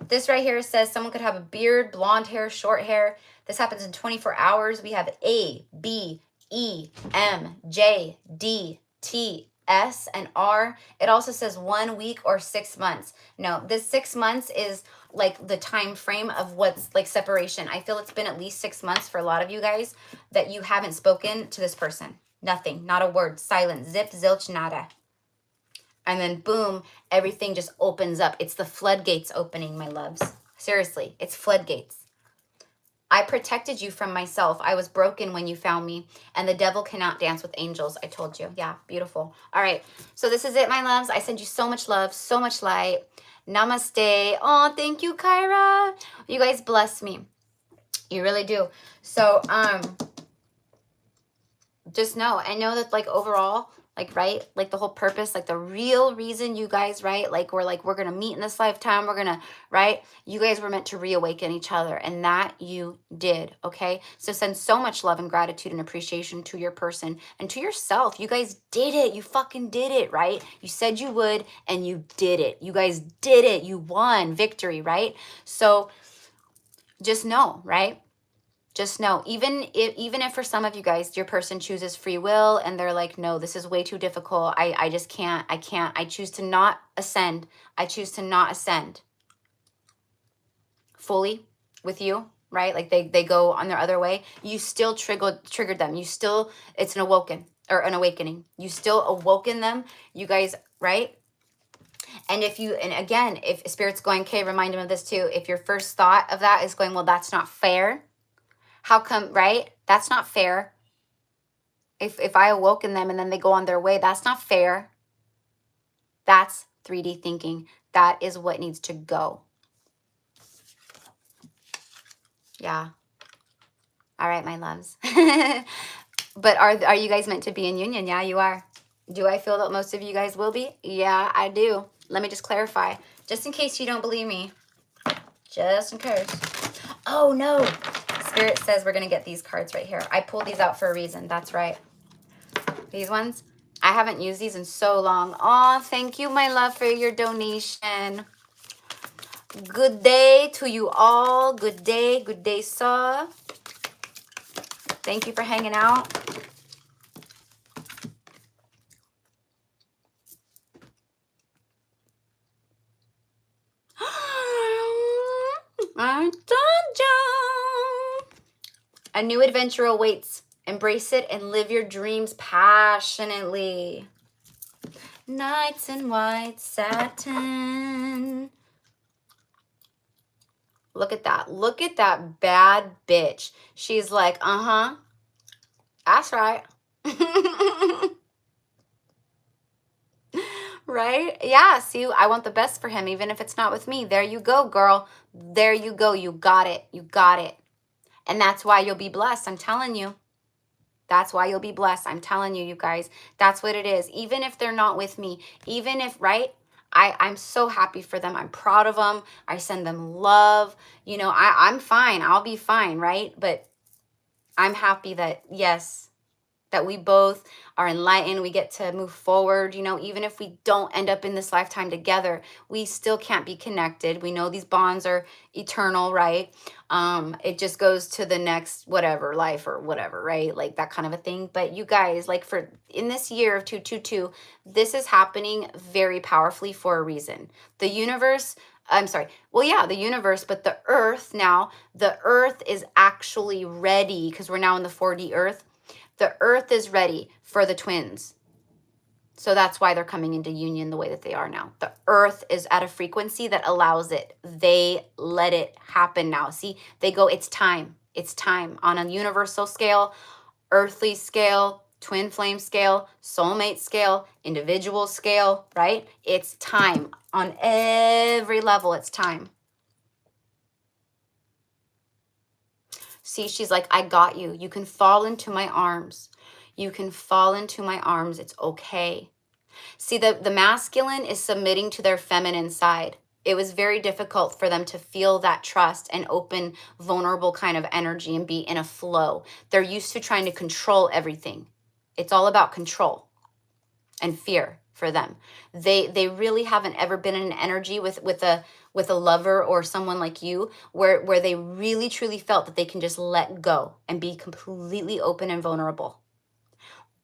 This right here says someone could have a beard, blonde hair, short hair. This happens in 24 hours. We have A, B, E, M, J, D, T, S, and R. It also says 1 week or 6 months. No, this 6 months is like the time frame of what's like separation. I feel it's been at least 6 months for a lot of you guys that you haven't spoken to this person. Nothing, not a word, silent, zip, zilch, nada. And then boom, everything just opens up. It's the floodgates opening, my loves. Seriously, it's floodgates. I protected you from myself. I was broken when you found me, and the devil cannot dance with angels. I told you. Yeah, beautiful. All right, so this is it, my loves. I send you so much love, so much light. Namaste. Oh, thank you, Kyra. You guys bless me. You really do. So, just know, I know that like overall, like, right, like the whole purpose, like the real reason you guys, right, like we're going to meet in this lifetime, we're going to, right, you guys were meant to reawaken each other, and that you did. Okay, so send so much love and gratitude and appreciation to your person and to yourself. You guys did it. You fucking did it, right? You said you would, and you did it. You guys did it. You won. Victory, right? So just know, right, just know, even if for some of you guys, your person chooses free will and they're like, no, this is way too difficult. I just can't. I choose to not ascend. I choose to not ascend fully with you, right? Like they go on their other way. You still triggered them. You still, it's an awakening. You still awoken them, you guys, right? And again, if Spirit's going, okay, remind them of this too. If your first thought of that is going, well, that's not fair. How come, right? That's not fair. If I awoken them and then they go on their way, that's not fair. That's 3D thinking. That is what needs to go. Yeah. All right, my loves. But are you guys meant to be in union? Yeah, you are. Do I feel that most of you guys will be? Yeah, I do. Let me just clarify. Just in case you don't believe me. Just in case. Oh, no. Spirit says we're going to get these cards right here. I pulled these out for a reason. That's right. These ones. I haven't used these in so long. Oh, thank you, my love, for your donation. Good day to you all. Good day, sir. Thank you for hanging out. I told you. A new adventure awaits. Embrace it and live your dreams passionately. Nights in white satin. Look at that. Look at that bad bitch. She's like, uh-huh. That's right. Right? Yeah, see, I want the best for him, even if it's not with me. There you go, girl. There you go. You got it. You got it. And that's why you'll be blessed. I'm telling you. That's why you'll be blessed. I'm telling you, you guys. That's what it is. Even if they're not with me, even if, right? I'm so happy for them. I'm proud of them. I send them love. You know, I'm fine. I'll be fine, right? But I'm happy that, yes, that we both are enlightened. We get to move forward. You know, even if we don't end up in this lifetime together, we still can't be connected. We know these bonds are eternal, right? It just goes to the next whatever life or whatever, right? Like that kind of a thing. But you guys, like in this year of 222, this is happening very powerfully for a reason. The universe, I'm sorry. Well, yeah, the universe, but the earth now, the earth is actually ready because we're now in the 4D earth. The earth is ready for the twins. So that's why they're coming into union the way that they are now. The earth is at a frequency that allows it. They let it happen now. See, they go, it's time. It's time on a universal scale, earthly scale, twin flame scale, soulmate scale, individual scale, right? It's time. On every level, it's time. See, she's like, I got you. You can fall into my arms. You can fall into my arms. It's okay. See, the masculine is submitting to their feminine side. It was very difficult for them to feel that trust and open, vulnerable kind of energy and be in a flow. They're used to trying to control everything. It's all about control and fear for them. They really haven't ever been in an energy with a lover or someone like you where they really truly felt that they can just let go and be completely open and vulnerable.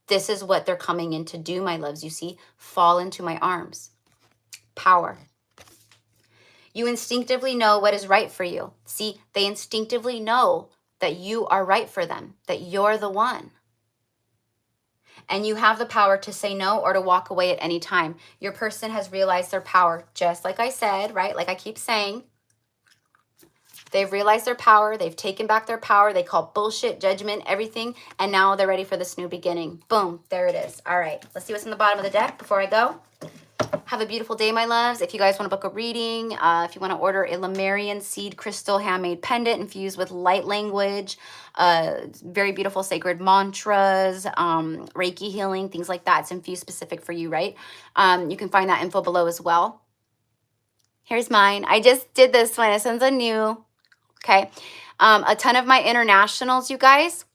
This is what they're coming in to do, my loves. You see, fall into my arms. Power. You instinctively know what is right for you. See, they instinctively know that you are right for them, that you're the one. And you have the power to say no or to walk away at any time. Your person has realized their power, just like I said, right? Like I keep saying, they've realized their power. They've taken back their power. They call bullshit, judgment, everything. And now they're ready for this new beginning. Boom, there it is. All right, let's see what's in the bottom of the deck before I go. Have a beautiful day, my loves. If you guys want to book a reading, if you want to order a Lemurian seed crystal handmade pendant infused with light language, very beautiful sacred mantras, Reiki healing, things like that. It's infused specific for you, right? You can find that info below as well. Here's mine. I just did this one. This one's a new, okay? A ton of my internationals, you guys,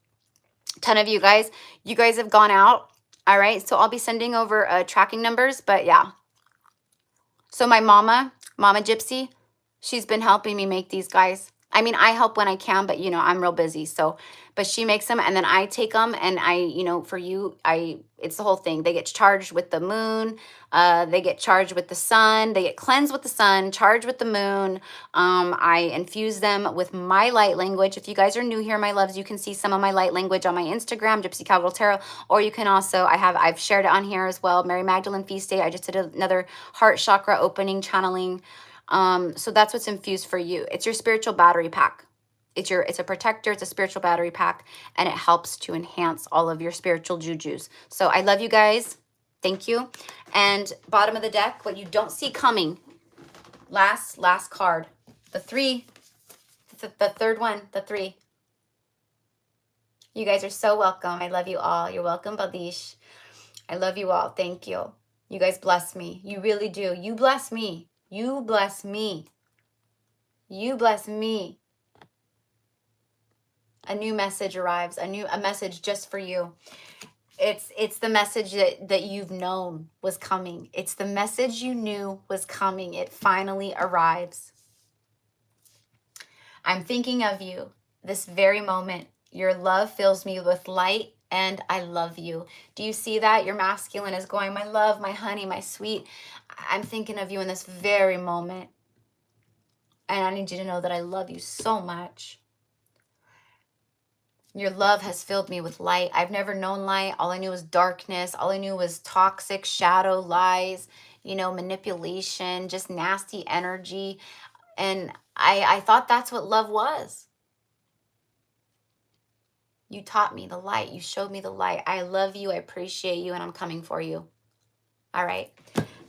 you guys have gone out. All right, so I'll be sending over tracking numbers, but yeah. So my Mama Gypsy, she's been helping me make these, guys. I mean, I help when I can, but, you know, I'm real busy. So, but she makes them, and then I take them, and I, you know, for you, it's the whole thing. They get charged with the moon. They get charged with the sun. They get cleansed with the sun, charged with the moon. I infuse them with my light language. If you guys are new here, my loves, you can see some of my light language on my Instagram, Gypsy Cowgirl Tarot, or you can also, I've shared it on here as well. Mary Magdalene Feast Day. I just did another heart chakra opening channeling. So that's what's infused for you. It's your spiritual battery pack. It's a protector, it's a spiritual battery pack, and it helps to enhance all of your spiritual jujus. So I love you guys. Thank you. And bottom of the deck, what you don't see coming. Last card. The 3. The third one, the 3. You guys are so welcome. I love you all. You're welcome, Badish. I love you all. Thank you. You guys bless me. You really do. You bless me. You bless me. You bless me. A new message arrives, a message just for you. It's the message that you've known was coming. It's the message you knew was coming. It finally arrives. I'm thinking of you this very moment. Your love fills me with light, and I love you. Do you see that? Your masculine is going, my love, my honey, my sweet. I'm thinking of you in this very moment. And I need you to know that I love you so much. Your love has filled me with light. I've never known light. All I knew was darkness. All I knew was toxic shadow, lies, you know, manipulation, just nasty energy. And I thought that's what love was. You taught me the light. You showed me the light. I love you. I appreciate you. And I'm coming for you. All right.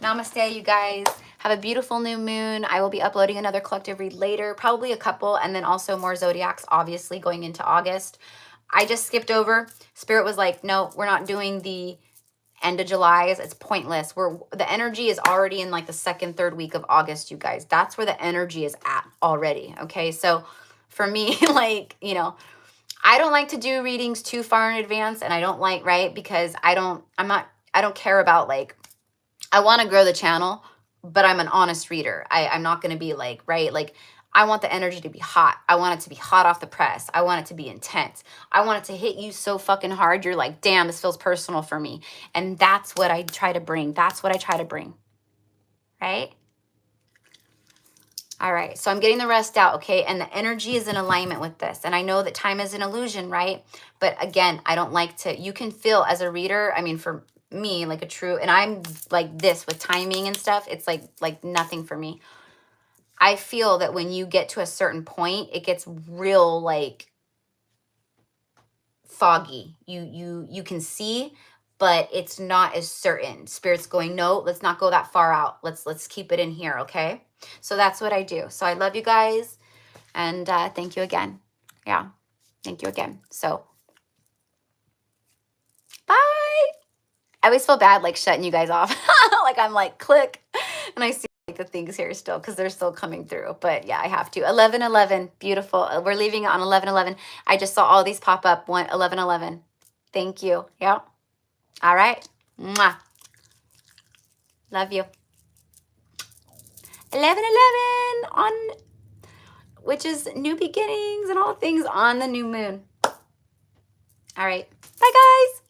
Namaste, you guys. Have a beautiful new moon. I will be uploading another collective read later, probably a couple, and then also more zodiacs, obviously, going into August. I just skipped over. Spirit was like, no, we're not doing the end of July. It's pointless. The energy is already in like the second, third week of August, you guys. That's where the energy is at already. Okay. So for me, like, you know, I don't like to do readings too far in advance, and I don't like, right? Because I don't care about, like, I want to grow the channel, but I'm an honest reader. I'm not going to be like, right? Like, I want the energy to be hot. I want it to be hot off the press. I want it to be intense. I want it to hit you so fucking hard. You're like, damn, this feels personal for me. And that's what I try to bring. That's what I try to bring. Right? All right. So I'm getting the rest out. Okay. And the energy is in alignment with this. And I know that time is an illusion, right? But again, I don't like to, you can feel as a reader, I mean, for me, like a true, and I'm like this with timing and stuff, it's like nothing for me. I feel that when you get to a certain point, it gets real, like, foggy. You can see, but it's not as certain. Spirit's going, no, let's not go that far out. Let's keep it in here, okay? So that's what I do. So I love you guys, and thank you again. Yeah, thank you again. So bye. I always feel bad, like, shutting you guys off. Like, I'm like, click, and I see the things here still because they're still coming through. But yeah, I have to. 1111, beautiful. We're leaving it on 1111. I just saw all these pop up. 1111. Thank you. Yeah. All right. Mwah. Love you. 1111 on, which is new beginnings and all things on the new moon. All right. Bye, guys.